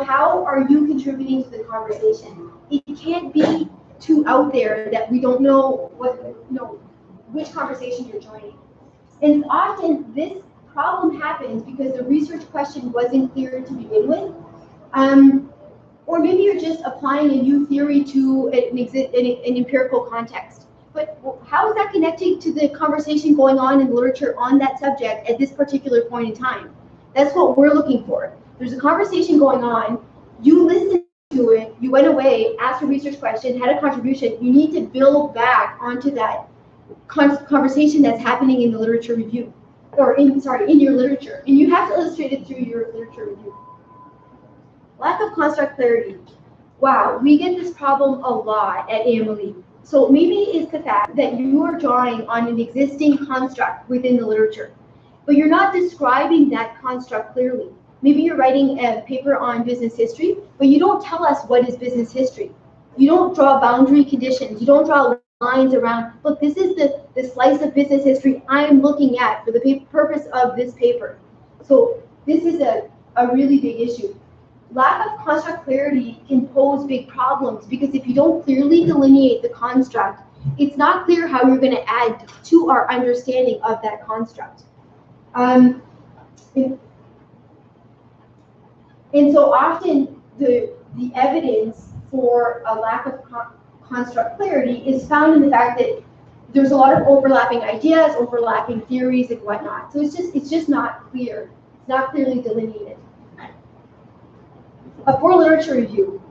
How are you contributing to the conversation? It can't be too out there that we don't know which conversation you're joining. And often this problem happens because the research question wasn't clear to begin with. Or maybe you're just applying a new theory to an empirical context. But how is that connecting to the conversation going on in the literature on that subject at this particular point in time? That's what we're looking for. There's a conversation going on, you listened to it, you went away, asked a research question, had a contribution, you need to build back onto that conversation that's happening in the literature review, or in your literature, and you have to illustrate it through your literature review. Lack of construct clarity. Wow, we get this problem a lot at AMLE. So maybe it's the fact that you are drawing on an existing construct within the literature, but you're not describing that construct clearly. Maybe you're writing a paper on business history, but you don't tell us what is business history. You don't draw boundary conditions. You don't draw lines around, look, this is the slice of business history I'm looking at for the purpose of this paper. So this is a really big issue. Lack of construct clarity can pose big problems because if you don't clearly delineate the construct, it's not clear how you're going to add to our understanding of that construct. And so often the evidence for a lack of construct clarity is found in the fact that there's a lot of overlapping ideas, overlapping theories, and whatnot. So it's just not clear. It's not clearly delineated. A poor literature review.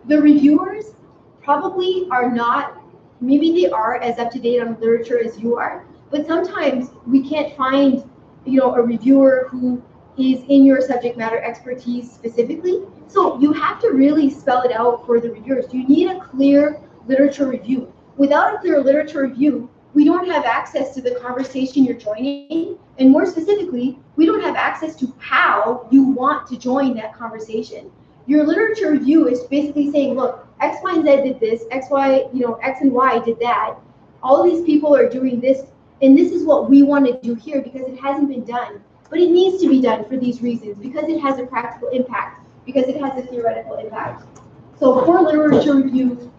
The reviewers probably are not, maybe they are as up to date on literature as you are, but sometimes we can't find, a reviewer who is in your subject matter expertise specifically. So you have to really spell it out for the reviewers. You need a clear literature review. Without a clear literature review, we don't have access to the conversation you're joining, and more specifically, we don't have access to how you want to join that conversation. Your literature review is basically saying, look, X, Y, and Z did this, X, and Y did that. All of these people are doing this, and this is what we want to do here because it hasn't been done. But it needs to be done for these reasons, because it has a practical impact, because it has a theoretical impact. So poor literature review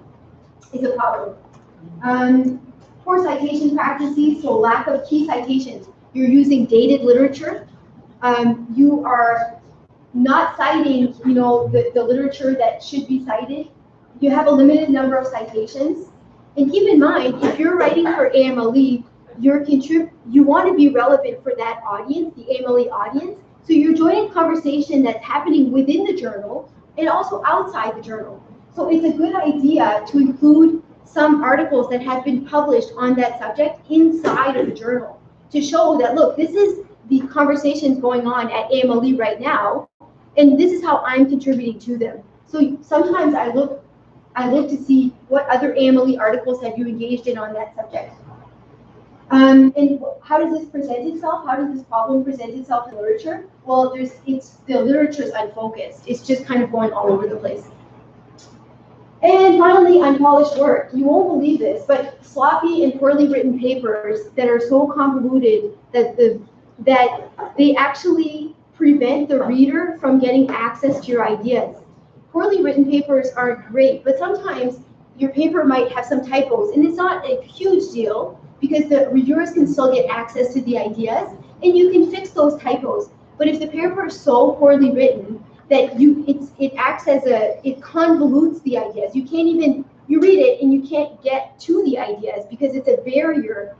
is a problem. Poor citation practices, so lack of key citations. You're using dated literature. You are not citing, the literature that should be cited. You have a limited number of citations. And keep in mind, if you're writing for AMLE, you want to be relevant for that audience, the AMLE audience. So you're joining conversation that's happening within the journal and also outside the journal. So it's a good idea to include some articles that have been published on that subject inside of the journal to show that, look, this is the conversations going on at AMLE right now, and this is how I'm contributing to them. So sometimes I look to see what other AMLE articles have you engaged in on that subject. And how does this present itself? How does this problem present itself in literature? Well, the literature is unfocused. It's just kind of going all over the place. And finally, unpolished work. You won't believe this, but sloppy and poorly written papers that are so convoluted that they actually prevent the reader from getting access to your ideas. Poorly written papers are great, but sometimes your paper might have some typos, and it's not a huge deal because the reviewers can still get access to the ideas, and you can fix those typos. But if the paper is so poorly written that it acts as it convolutes the ideas. You read it and you can't get to the ideas because it's a barrier.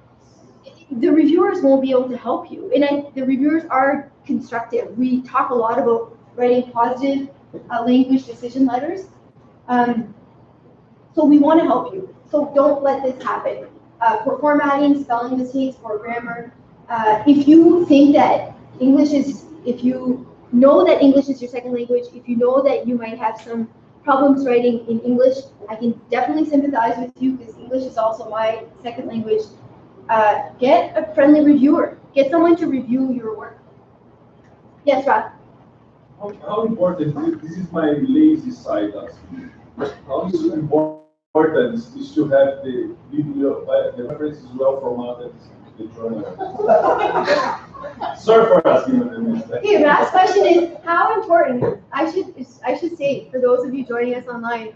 The reviewers won't be able to help you. And the reviewers are constructive. We talk a lot about writing positive language decision letters. So we want to help you. So don't let this happen. For formatting, spelling mistakes, or grammar. If you think that English is, if you know that English is your second language, if you know that you might have some problems writing in English, I can definitely sympathize with you because English is also my second language. Get a friendly reviewer. Get someone to review your work. Yes, Rod? How important, this is my lazy side asking, how important is to have the video, the references well formatted in the journal? Sorry for asking. Okay, last question is how important, I should say, for those of you joining us online,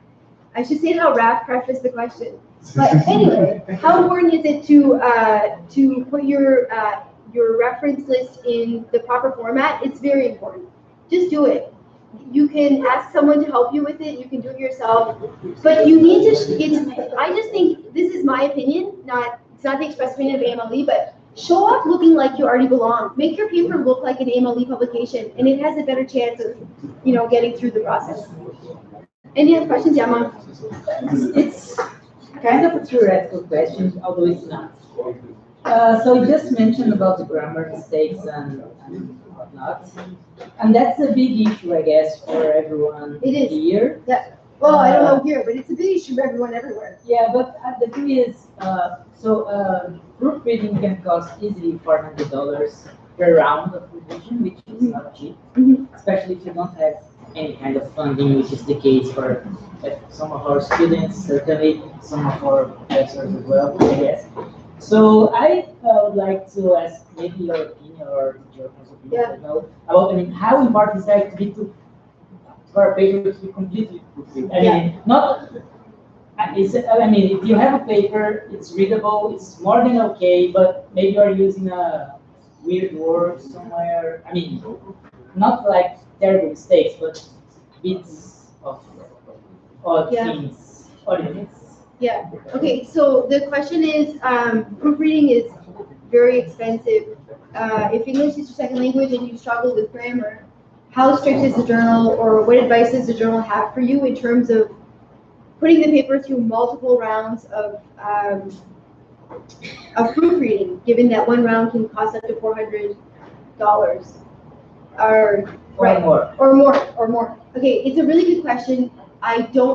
I should say how Raph prefaced the question. But anyway, how important is it to put your reference list in the proper format? It's very important. Just do it. You can ask someone to help you with it. You can do it yourself. But you need to. I just think this is my opinion. It's not the express opinion of AMLE, but show up looking like you already belong. Make your paper look like an AMLE publication, and it has a better chance of, getting through the process. Any other questions, Yama? It's kind of a theoretical question, although it's not. So you just mentioned about the grammar mistakes and whatnot, and that's a big issue, I guess, for everyone It is. here. Yeah. Well, I don't know here, but it's a big issue for everyone everywhere. Yeah, but the thing is, proofreading can cost easily $400 per round of revision, which is not cheap, especially if you don't have any kind of funding, which is the case for some of our students, certainly some of our professors as well, I guess. So I would like to ask maybe your opinion or your opinion about how important is that to be for a paper to be completely proofread? If you have a paper, it's readable, it's more than okay, but maybe you're using a weird word somewhere. Not like terrible mistakes, but bits of odd things, ordinance. Yeah. Okay. So the question is, proofreading is very expensive. If English is your second language and you struggle with grammar, how strict is the journal, or what advice does the journal have for you in terms of putting the paper through multiple rounds of proofreading, given that one round can cost up to $400, or more. Okay, it's a really good question.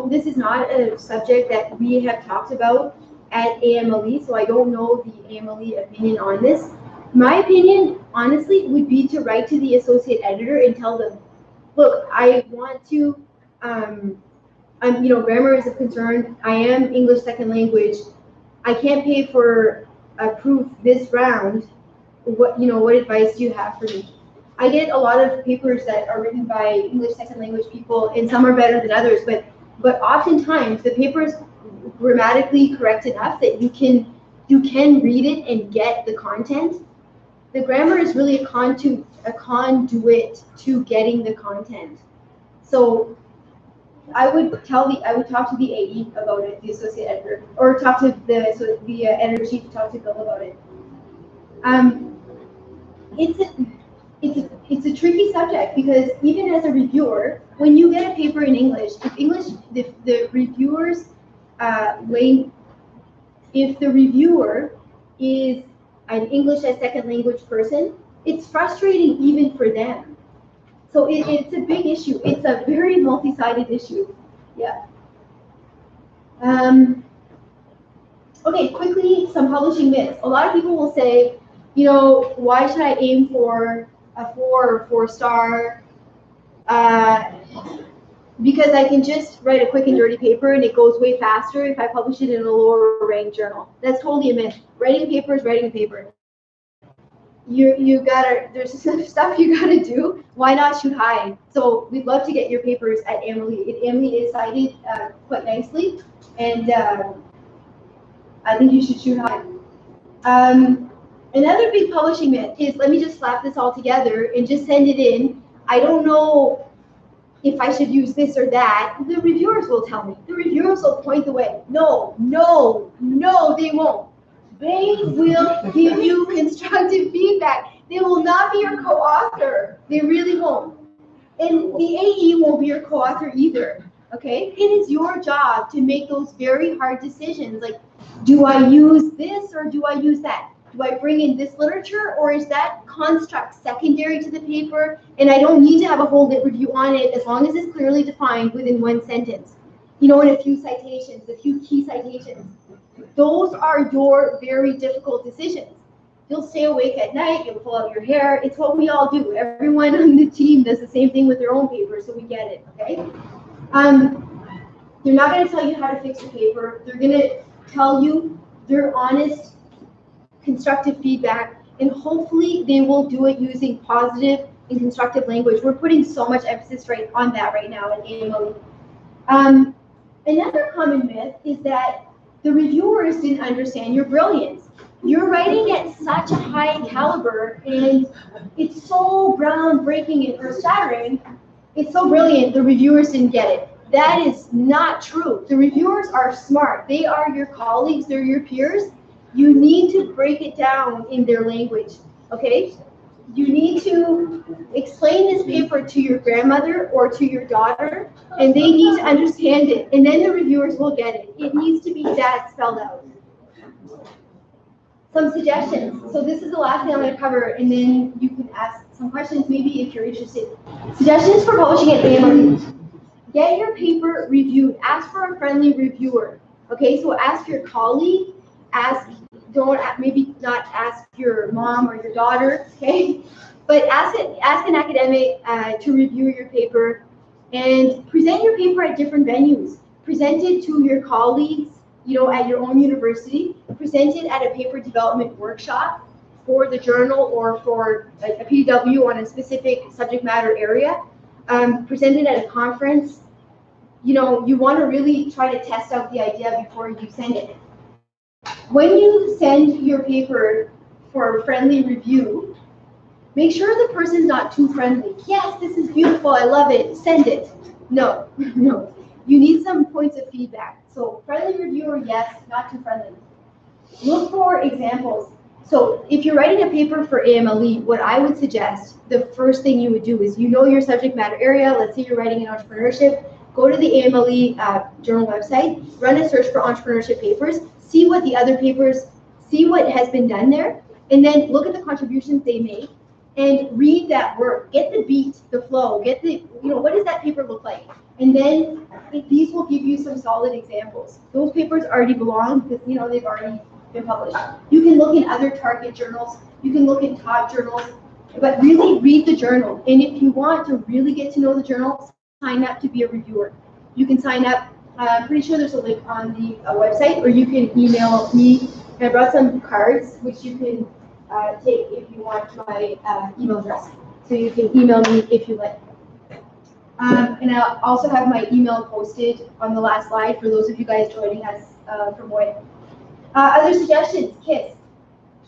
This is not a subject that we have talked about at AMLE, so I don't know the AMLE opinion on this. My opinion, honestly, would be to write to the associate editor and tell them, look, I want to, grammar is a concern. I am English second language. I can't pay for a proof this round. What advice do you have for me? I get a lot of papers that are written by English second language people, and some are better than others, but oftentimes the paper is grammatically correct enough that you can read it and get the content. The grammar is really a conduit to getting the content. So I would talk to the AE about it, the associate editor, or talk to the editor-in-chief, talk to Bill about it. It's a tricky subject because even as a reviewer, when you get a paper in English, the reviewer is an English as second language person, it's frustrating even for them. So it's a big issue. It's a very multi-sided issue. Yeah. Okay, quickly, some publishing myths. A lot of people will say, why should I aim for a 4 or 4-star? Because I can just write a quick and dirty paper and it goes way faster if I publish it in a lower ranked journal. That's totally a myth. Writing a paper is writing a paper. There's stuff you gotta do. Why not shoot high? So we'd love to get your papers at AMLE. AMLE is cited quite nicely, and I think you should shoot high. Another big publishing myth is, let me just slap this all together and just send it in. I don't know if I should use this or that. The reviewers will tell me. The reviewers will point the way. No, they won't. They will give you constructive feedback. They will not be your co-author. They really won't. And the AE won't be your co-author either. Okay? It is your job to make those very hard decisions. Like, do I use this or do I use that? Do I bring in this literature, or is that construct secondary to the paper and I don't need to have a whole lit review on it as long as it's clearly defined within one sentence? You know, in a few citations, a few key citations. Those are your very difficult decisions. You'll stay awake at night, you'll pull out your hair. It's what we all do. Everyone on the team does the same thing with their own paper, so we get it, okay? They're not going to tell you how to fix your paper. They're going to tell you their honest, constructive feedback, and hopefully they will do it using positive and constructive language. We're putting so much emphasis on that right now in AMLE. Another common myth is that the reviewers didn't understand your brilliance. You're writing at such a high caliber, and it's so groundbreaking and earth-shattering. It's so brilliant, the reviewers didn't get it. That is not true. The reviewers are smart. They are your colleagues. They're your peers. You need to break it down in their language, okay? You need to explain this paper to your grandmother or to your daughter, and they need to understand it, and then the reviewers will get it. It needs to be that spelled out. Some suggestions. So this is the last thing I'm going to cover, and then you can ask some questions maybe if you're interested. Suggestions for publishing at AMLE. Get your paper reviewed. Ask for a friendly reviewer. Okay, so ask your colleague. Maybe not ask your mom or your daughter. Okay, but ask an academic to review your paper, and present your paper at different venues. Present it to your colleagues, you know, at your own university. Present it at a paper development workshop for the journal or for a PDW on a specific subject matter area. Present it at a conference. You know, you want to really try to test out the idea before you send it. When you send your paper for a friendly review, make sure the person's not too friendly. Yes, this is beautiful, I love it, send it. No, no. You need some points of feedback. So friendly reviewer, yes, not too friendly. Look for examples. So if you're writing a paper for AMLE, what I would suggest, the first thing you would do is, you know your subject matter area. Let's say you're writing in entrepreneurship. Go to the AMLE journal website, run a search for entrepreneurship papers, see what the other papers, see what has been done there, and then look at the contributions they make and read that work. Get the beat, the flow, get the, you know, what does that paper look like? And then these will give you some solid examples. Those papers already belong because, you know, they've already been published. You can look in other target journals, you can look in top journals, but really read the journal. And if you want to really get to know the journal, sign up to be a reviewer. You can sign up. I'm pretty sure there's a link on the website, or you can email me. And I brought some cards, which you can take if you want my email address. So you can email me if you like. And I'll also have my email posted on the last slide for those of you guys joining us from WOID. Other suggestions, KISS.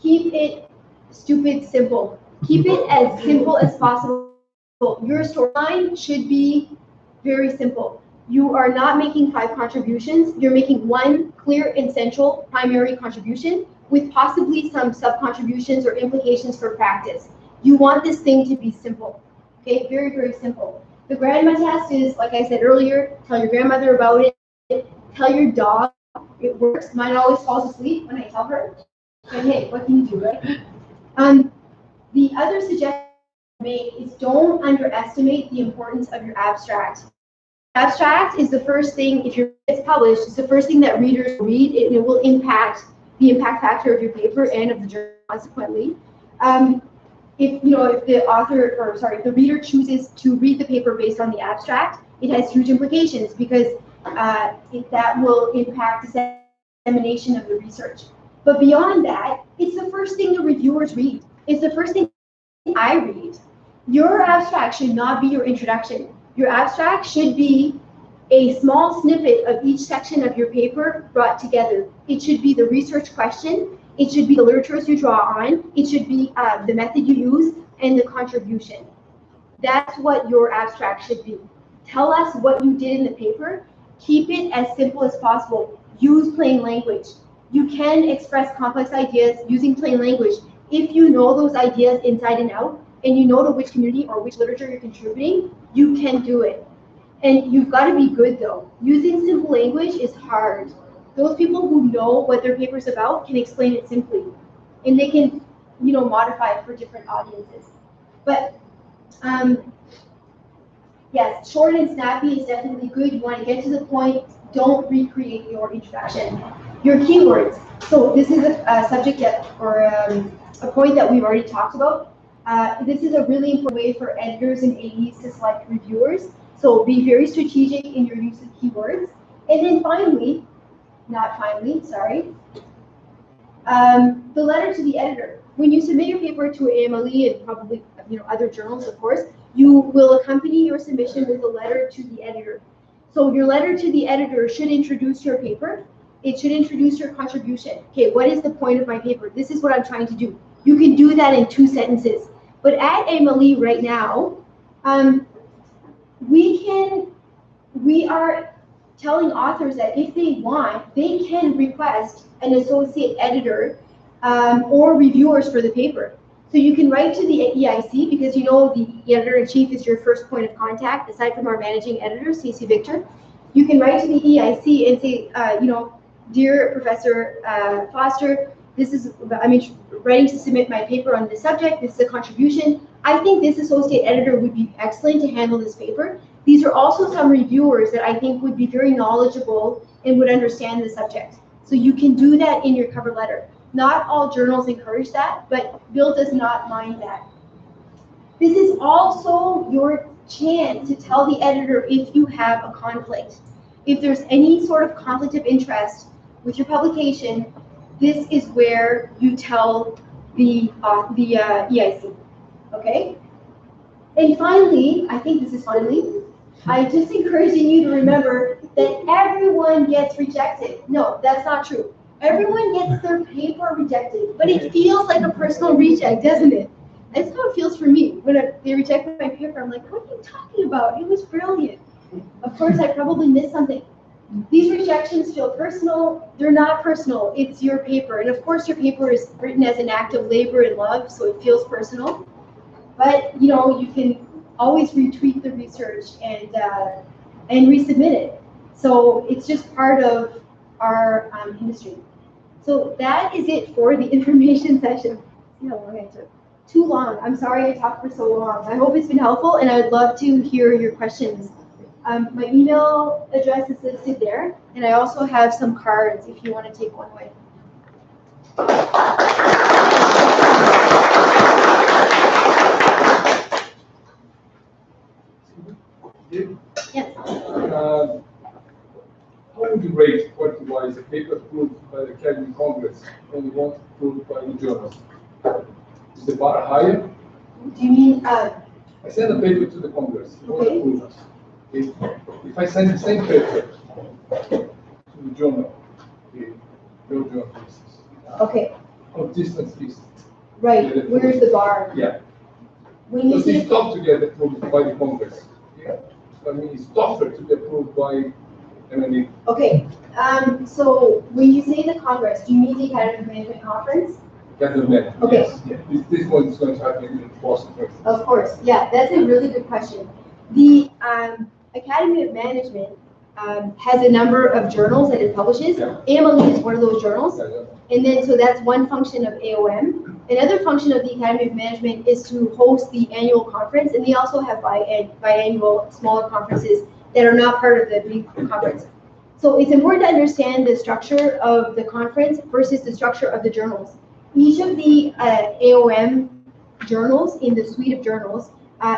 Keep it stupid simple. Keep it as simple as possible. Your storyline should be very simple. You are not making 5 contributions. You're making one clear and central primary contribution with possibly some sub-contributions or implications for practice. You want this thing to be simple, okay? Very, very simple. The grandma test is, like I said earlier, tell your grandmother about it. Tell your dog it works. Mine always falls asleep when I tell her. And hey, what can you do, right? The other suggestion I make is don't underestimate the importance of your abstract. Abstract is the first thing, if it's published, it's the first thing that readers read, and it will impact the impact factor of your paper and of the journal consequently. If the reader chooses to read the paper based on the abstract, it has huge implications because that will impact dissemination of the research. But beyond that, it's the first thing the reviewers read. It's the first thing I read. Your abstract should not be your introduction. Your abstract should be a small snippet of each section of your paper brought together. It should be the research question. It should be the literatures you draw on. It should be the method you use and the contribution. That's what your abstract should be. Tell us what you did in the paper. Keep it as simple as possible. Use plain language. You can express complex ideas using plain language. If you know those ideas inside and out, and you know to which community or which literature you're contributing, you can do it. And you've got to be good though. Using simple language is hard. Those people who know what their paper's about can explain it simply. and they can, modify it for different audiences. But yes, short and snappy is definitely good. You want to get to the point. Don't recreate your introduction. Your keywords. So this is a subject or a point that we've already talked about. This is a really important way for editors and AEs to select reviewers. So be very strategic in your use of keywords. And then finally, the letter to the editor. When you submit your paper to AMLE and probably other journals, of course, you will accompany your submission with a letter to the editor. So your letter to the editor should introduce your paper. It should introduce your contribution. Okay, what is the point of my paper? This is what I'm trying to do. You can do that in 2 sentences. But at AMLE right now, we are telling authors that if they want, they can request an associate editor or reviewers for the paper. So you can write to the EIC because the editor-in-chief is your first point of contact, aside from our managing editor, Stacey Victor. You can write to the EIC and say, dear Professor Foster, I'm writing to submit my paper on this subject. This is a contribution. I think this associate editor would be excellent to handle this paper. These are also some reviewers that I think would be very knowledgeable and would understand the subject. So you can do that in your cover letter. Not all journals encourage that, but Bill does not mind that. This is also your chance to tell the editor if you have a conflict. If there's any sort of conflict of interest with your publication, this is where you tell the EIC, okay? And finally, I think this is finally, I'm just encouraging you to remember that everyone gets rejected. No, that's not true. Everyone gets their paper rejected, but it feels like a personal reject, doesn't it? That's how it feels for me. When they reject my paper, I'm like, what are you talking about? It was brilliant. Of course, I probably missed something. These rejections feel personal. They're not personal. It's your paper. And of course, your paper is written as an act of labor and love, so it feels personal. But, you can always retweet the research and resubmit it. So it's just part of our industry. So that is it for the information session. See how long I took? Too long. I'm sorry I talked for so long. I hope it's been helpful, and I would love to hear your questions. My email address is listed there, and I also have some cards if you want to take one away. Yes. How would you rate quality-wise a paper approved by the Academic Congress and one approved by the journal? Is the bar higher? Do you mean? I send a paper to the Congress. Okay. Approved. If I send the same paper to the journal, the journal pieces. Okay. Of distance pieces. Right. Where's the bar? Yeah. When you Because see it's tough to get approved by the Congress. Yeah. I mean, it's tougher to get approved by AMLE. Okay. So when you say the Congress, do you mean the Academic Management Conference? Academic. Okay. Yes. Yeah. This one is going to happen in Boston. Of course. Yeah, that's a really good question. The Academy of Management has a number of journals that it publishes. Yeah. AMLE is one of those journals. Yeah. And then, so that's one function of AOM. Another function of the Academy of Management is to host the annual conference, and they also have biannual smaller conferences that are not part of the big conference. So it's important to understand the structure of the conference versus the structure of the journals. Each of the AOM journals in the suite of journals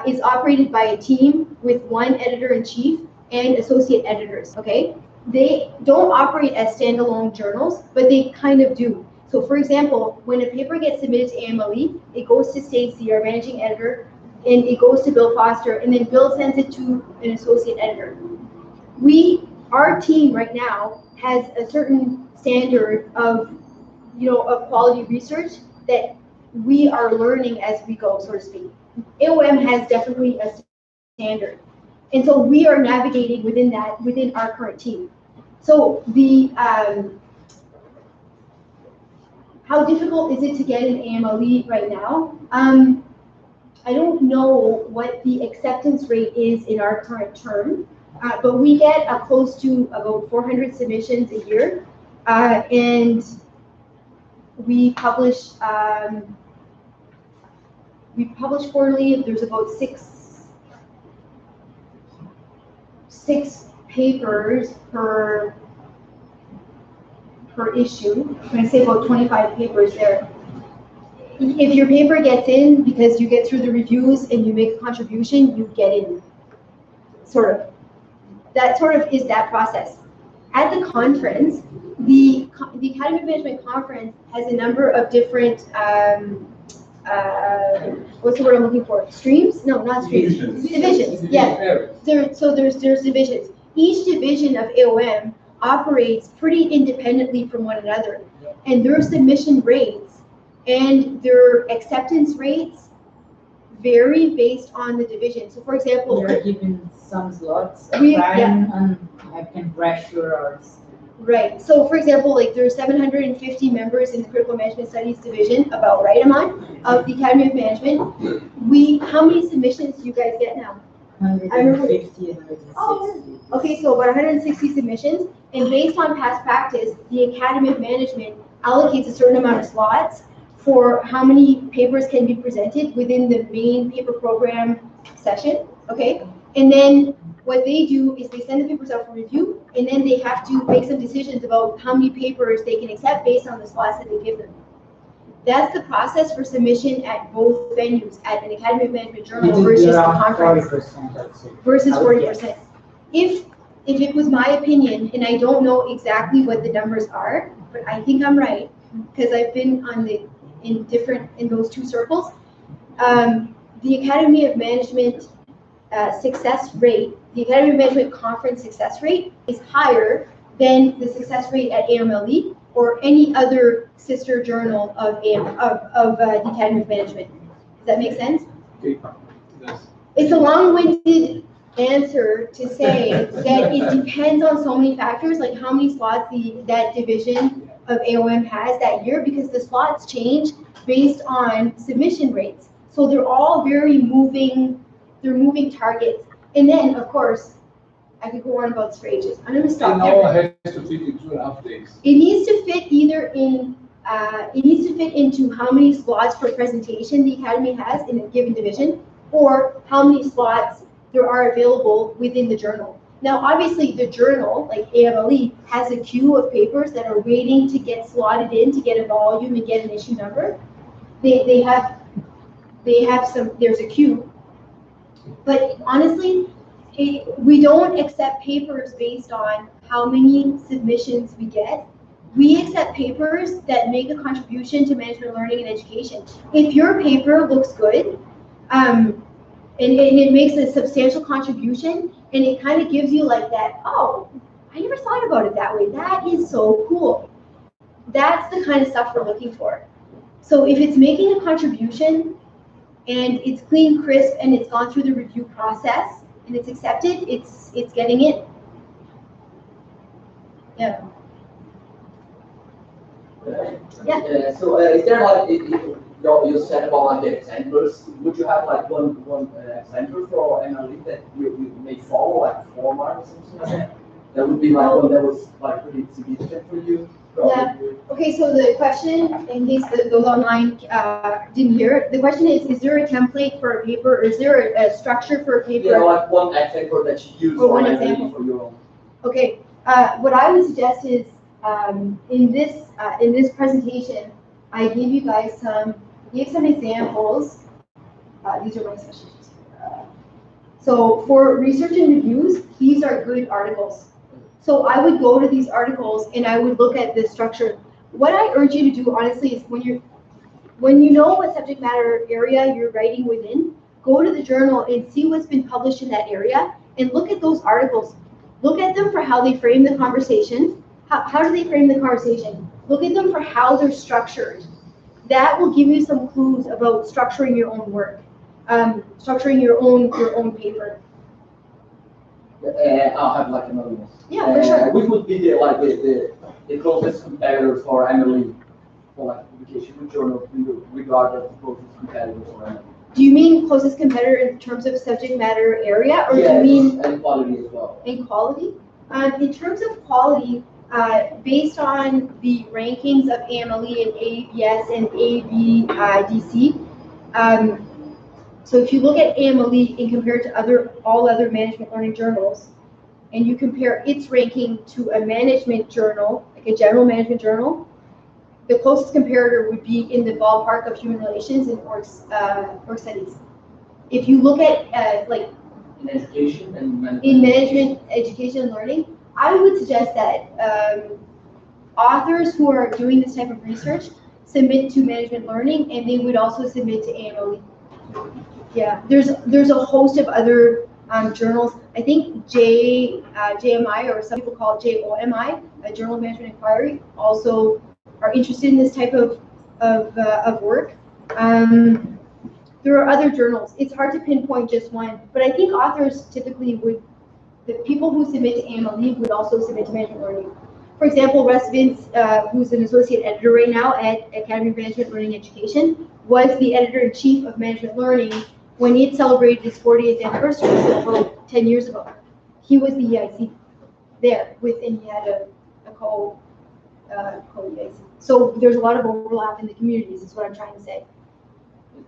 is operated by a team with one editor-in-chief and associate editors, okay? They don't operate as standalone journals, but they kind of do. So for example, when a paper gets submitted to AMLE, it goes to Stacey, our managing editor, and it goes to Bill Foster, and then Bill sends it to an associate editor. Our team right now has a certain standard of, of quality research that we are learning as we go, so to speak. AOM has definitely a standard. And so we are navigating within that, within our current team. So the, how difficult is it to get an AMLE right now? I don't know what the acceptance rate is in our current term, but we get close to about 400 submissions a year. And We publish quarterly. There's about six papers per issue. I'm going to say about 25 papers there. If your paper gets in because you get through the reviews and you make a contribution, you get in. Sort of. That sort of is that process. At the conference, the Academy of Management Conference has a number of different, what's the word I'm looking for? Streams? No, not streams. Divisions. Yeah. So there's divisions. Each division of AOM operates pretty independently from one another, and their submission rates and their acceptance rates vary based on the division. So, for example, we are given some slots, and I can pressure ours. Right. So, for example, like there's 750 members in the Critical Management Studies division, about right, Aman, of the Academy of Management. How many submissions do you guys get now? 150 and 160. Oh, okay, so about 160 submissions, and based on past practice, the Academy of Management allocates a certain amount of slots for how many papers can be presented within the main paper program session, okay? And then what they do is they send the papers out for review, and then they have to make some decisions about how many papers they can accept based on the slots that they give them. That's the process for submission at both venues, at an Academy of Management journal versus the conference. 40%, Versus 40%. If it was my opinion, and I don't know exactly what the numbers are, but I think I'm right, because I've been in those two circles, the Academy of Management success rate, the Academy of Management conference success rate is higher than the success rate at AMLE or any other sister journal of the Academy of Management. Does that make sense? It's a long-winded answer to say that it depends on so many factors, like how many slots that division of AOM has that year, because the slots change based on submission rates. So they're all very moving targets. And then, of course, I could go on about stages. I'm going to stop there. It has to fit in 2.5 days. It needs to fit into how many slots per presentation the Academy has in a given division, or how many slots there are available within the journal. Now, obviously, the journal, like AMLE, has a queue of papers that are waiting to get slotted in to get a volume and get an issue number. They have some. There's a queue, but honestly, we don't accept papers based on how many submissions we get. We accept papers that make a contribution to management learning and education. If your paper looks good, and it makes a substantial contribution, and it kind of gives you like that, oh, I never thought about it that way. That is so cool. That's the kind of stuff we're looking for. So if it's making a contribution, and it's clean, crisp, and it's gone through the review process, and it's accepted, it's getting in. Yeah. Yeah. So is there like you said about like the examples? Would you have like one example for MLE that you may follow, like 4 marks or something like that? That would be like one that was like pretty significant for you. Yeah. Okay. So the question, in case those online didn't hear it, the question is there a template for a paper, or is there a structure for a paper? Yeah, like one example that you use for MLE for your own. Okay. What I would suggest is in this presentation, I gave you guys some examples. These are my specialties. So for research and reviews, these are good articles. So I would go to these articles and I would look at the structure. What I urge you to do, honestly, is when you know what subject matter area you're writing within, go to the journal and see what's been published in that area and look at those articles. Look at them for how they frame the conversation. How do they frame the conversation? Look at them for how they're structured. That will give you some clues about structuring your own work, structuring your own paper. I'll have like another one. Yeah, for sure. Which would be the closest competitor for MLE for like publication? Which journal do you regard as the closest competitor for MLE? Do you mean closest competitor in terms of subject matter area, or do you mean and quality as well? In quality? In terms of quality, based on the rankings of AMLE and ABS and ABDC. So if you look at AMLE and compare it to all other management learning journals, and you compare its ranking to a management journal, like a general management journal, the closest comparator would be in the ballpark of human relations and org studies. If you look at like In education and management. In management, education, and learning, I would suggest that authors who are doing this type of research submit to management learning, and they would also submit to AMLE. Yeah, there's a host of other journals. I think JMI, or some people call it JOMI, a Journal of Management Inquiry, also are interested in this type of work. There are other journals. It's hard to pinpoint just one, but I think authors typically the people who submit to AMLE would also submit to management learning. For example, Russ Vince, who's an associate editor right now at Academy of Management Learning Education, was the editor-in-chief of Management Learning when it celebrated its 40th anniversary about 10 years ago. He was the EIC there and he had a co-EIC. So there's a lot of overlap in the communities, is what I'm trying to say.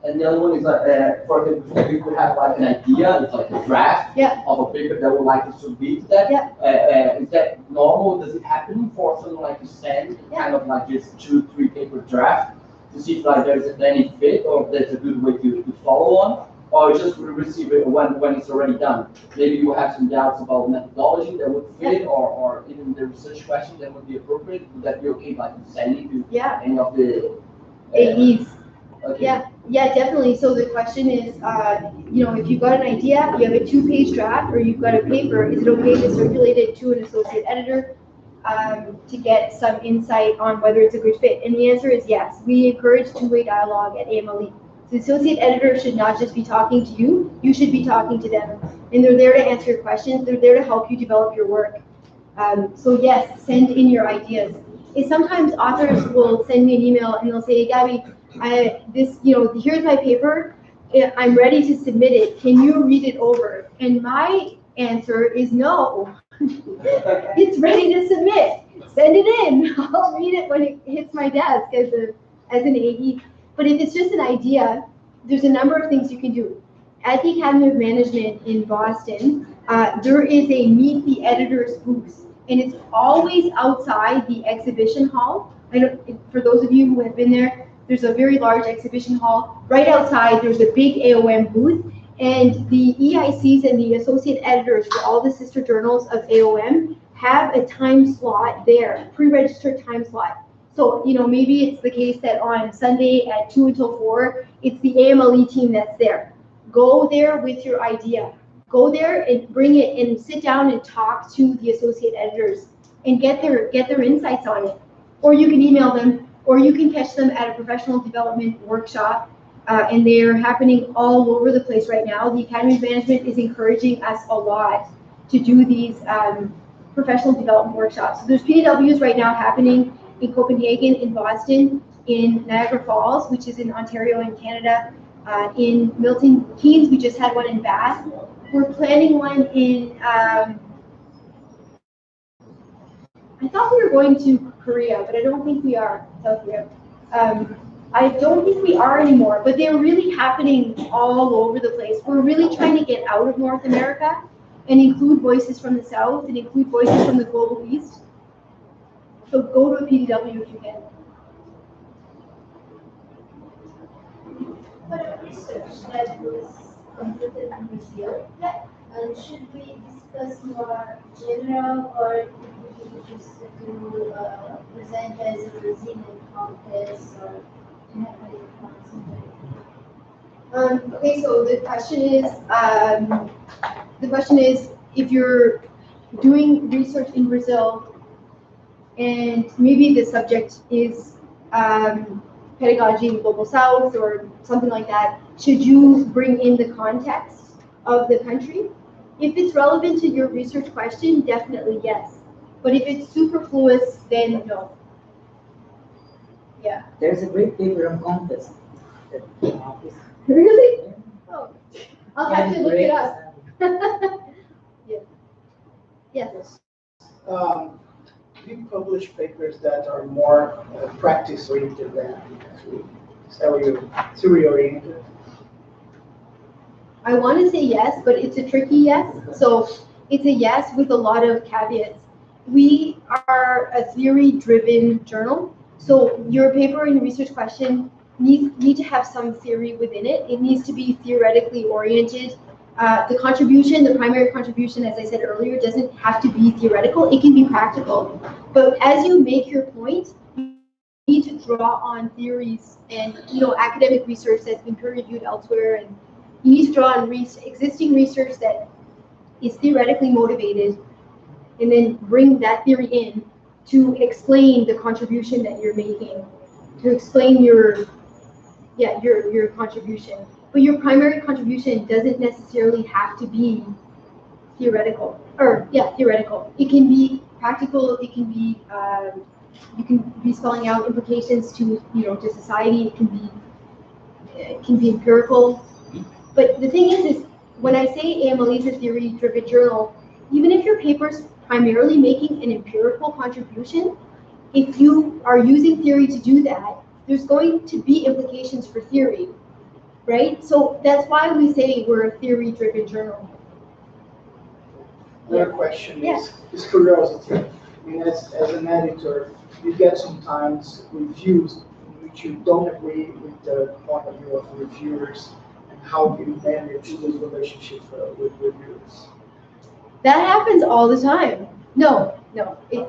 And the other one is like, for example, you could have like an idea, it's like a draft of a paper that would like to submit to that. Is that normal? Does it happen for someone like to send kind of like just 2-3 paper draft to see if like there's any fit or there's a good way to follow on? Or just receive it when it's already done? Maybe you have some doubts about methodology that would fit, or even the research question that would be appropriate. Would that be okay, like sending to any of the AEs? Okay. Yeah, definitely. So the question is, if you've got an idea, you have a 2-page draft, or you've got a paper, is it okay to circulate it to an associate editor to get some insight on whether it's a good fit? And the answer is yes. We encourage two-way dialogue at AMLE. The associate editor should not just be talking to you, you should be talking to them. And they're there to answer your questions, they're there to help you develop your work. So yes, send in your ideas. And sometimes authors will send me an email and they'll say, hey, Gabby, here's my paper, I'm ready to submit it. Can you read it over? And my answer is no. It's ready to submit. Send it in. I'll read it when it hits my desk as an AE. But if it's just an idea, there's a number of things you can do. At the Academy of Management in Boston, there is a Meet the Editors booth, and it's always outside the exhibition hall. For those of you who have been there, there's a very large exhibition hall. Right outside, there's a big AOM booth, and the EICs and the associate editors for all the sister journals of AOM have a time slot there, pre-registered time slot. So, maybe it's the case that on Sunday at 2 until 4, it's the AMLE team that's there. Go there with your idea. Go there and bring it and sit down and talk to the associate editors and get their insights on it. Or you can email them, or you can catch them at a professional development workshop, and they're happening all over the place right now. The Academy of Management is encouraging us a lot to do these professional development workshops. So there's PDWs right now happening in Copenhagen, in Boston, in Niagara Falls, which is in Ontario in Canada, in Milton Keynes, we just had one in Bath. We're planning one in, I thought we were going to Korea, but I don't think we are, South Korea. I don't think we are anymore, but they're really happening all over the place. We're really trying to get out of North America and include voices from the South and include voices from the Global East. So go to a PDW if you can. For a research that was completed in Brazil, should we discuss more general, or would you just to present as a Brazilian context, or to have a Okay, so the question is, if you're doing research in Brazil, and maybe the subject is pedagogy in Global South or something like that, should you bring in the context of the country? If it's relevant to your research question, definitely yes. But if it's superfluous, then no. Yeah. There's a great paper on contest that came out this. Really? Oh, I'll have to look it up. Yeah. Yes. You publish papers that are more practice oriented than theory oriented? I want to say yes, but it's a tricky yes. So it's a yes with a lot of caveats. We are a theory-driven journal, so your paper and research question need to have some theory within it. It needs to be theoretically oriented. The contribution, the primary contribution, as I said earlier, doesn't have to be theoretical. It can be practical. But as you make your point, you need to draw on theories and academic research that's been peer-reviewed elsewhere, and you need to draw on existing research that is theoretically motivated, and then bring that theory in to explain the contribution that you're making, to explain your contribution. But your primary contribution doesn't necessarily have to be theoretical. Theoretical. It can be practical. It can be you can be spelling out implications to to society. It can be empirical. But the thing is when I say AMLE is a theory-driven journal, even if your paper's primarily making an empirical contribution, if you are using theory to do that, there's going to be implications for theory, right? So that's why we say we're a theory-driven journal. Another question is curiosity. I mean, as an editor, you get sometimes reviews in which you don't agree with the point of view of reviewers, and how you manage this relationship with reviewers. That happens all the time. No, it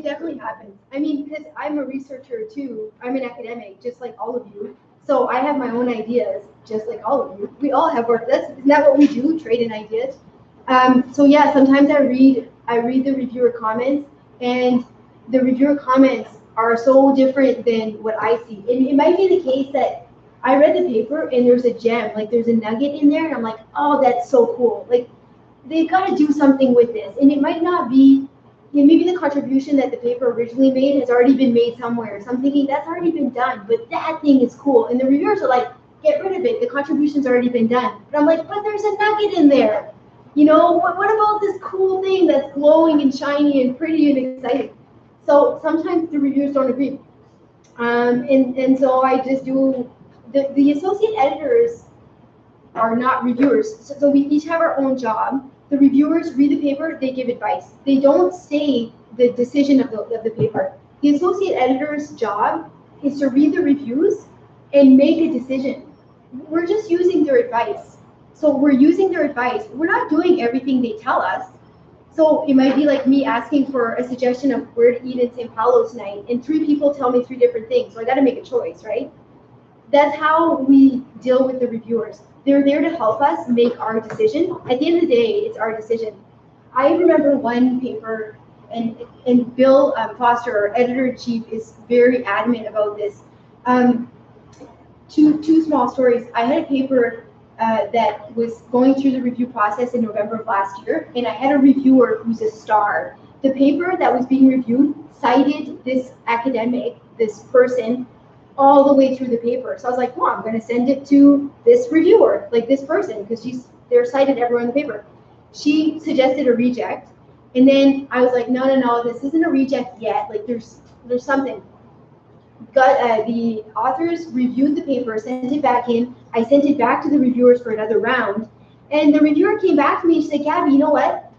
definitely happens. I mean, because I'm a researcher too. I'm an academic, just like all of you. So I have my own ideas, just like all of you. We all have work. Isn't that what we do? Trade in ideas. So yeah, sometimes I read the reviewer comments, and the reviewer comments are so different than what I see. And it might be the case that I read the paper and there's a gem, like there's a nugget in there, and I'm like, oh, that's so cool. Like, they've got to do something with this. And it might not be, maybe the contribution that the paper originally made has already been made somewhere. So I'm thinking that's already been done, but that thing is cool. And the reviewers are like, get rid of it. The contribution's already been done. But I'm like, but there's a nugget in there. What about this cool thing that's glowing and shiny and pretty and exciting? So sometimes the reviewers don't agree. And so I just do, the associate editors are not reviewers. So we each have our own job. The reviewers read the paper, they give advice. They don't say the decision of the paper. The associate editor's job is to read the reviews and make a decision. We're just using their advice. So we're using their advice. We're not doing everything they tell us. So it might be like me asking for a suggestion of where to eat in St. Paulo tonight, and 3 people tell me 3 different things. So I got to make a choice, right? That's how we deal with the reviewers. They're there to help us make our decision. At the end of the day, it's our decision. I remember one paper, and Bill Foster, our editor-in-chief, is very adamant about this. Two small stories. I had a paper that was going through the review process in November of last year, and I had a reviewer who's a star. The paper that was being reviewed cited this academic, this person, all the way through the paper. So I was like, well, I'm going to send it to this reviewer, like this person, because they're cited everywhere in the paper. She suggested a reject, and then I was like, no, this isn't a reject yet. Like there's something. The authors reviewed the paper, sent it back in. I sent it back to the reviewers for another round, and the reviewer came back to me and she said, Gabby, you know what?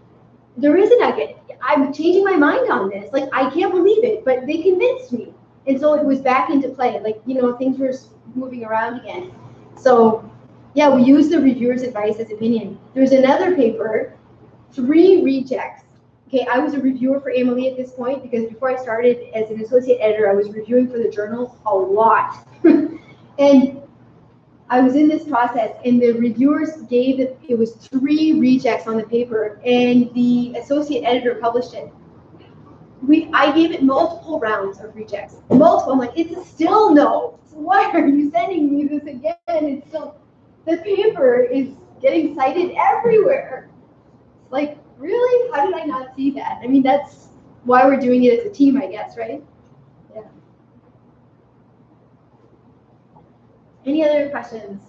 There is a nugget. I'm changing my mind on this. Like, I can't believe it, but they convinced me. And so it was back into play. Like, things were moving around again. So, yeah, we use the reviewer's advice as opinion. There's another paper, 3 rejects. Okay, I was a reviewer for AMLE at this point because before I started as an associate editor, I was reviewing for the journal a lot. And I was in this process, and the reviewers it was 3 rejects on the paper, and the associate editor published it. I gave it multiple rounds of rejects. Multiple. I'm like, it's still no. So why are you sending me this again? It's still, the paper is getting cited everywhere. Like, really? How did I not see that? I mean, that's why we're doing it as a team, I guess, right? Yeah. Any other questions?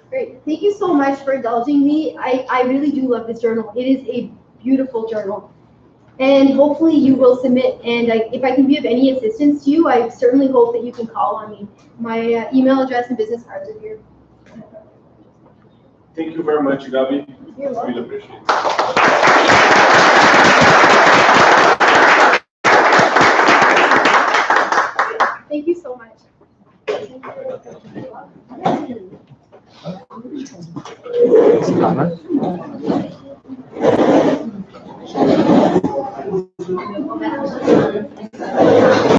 Great. Great. Thank you so much for indulging me. I really do love this journal. It is a beautiful journal. And hopefully you will submit. And if I can be of any assistance to you, I certainly hope that you can call on me. My email address and business cards are here. Thank you very much, Gabi. You're welcome. Really appreciate it. Thank you so much. Tá, né?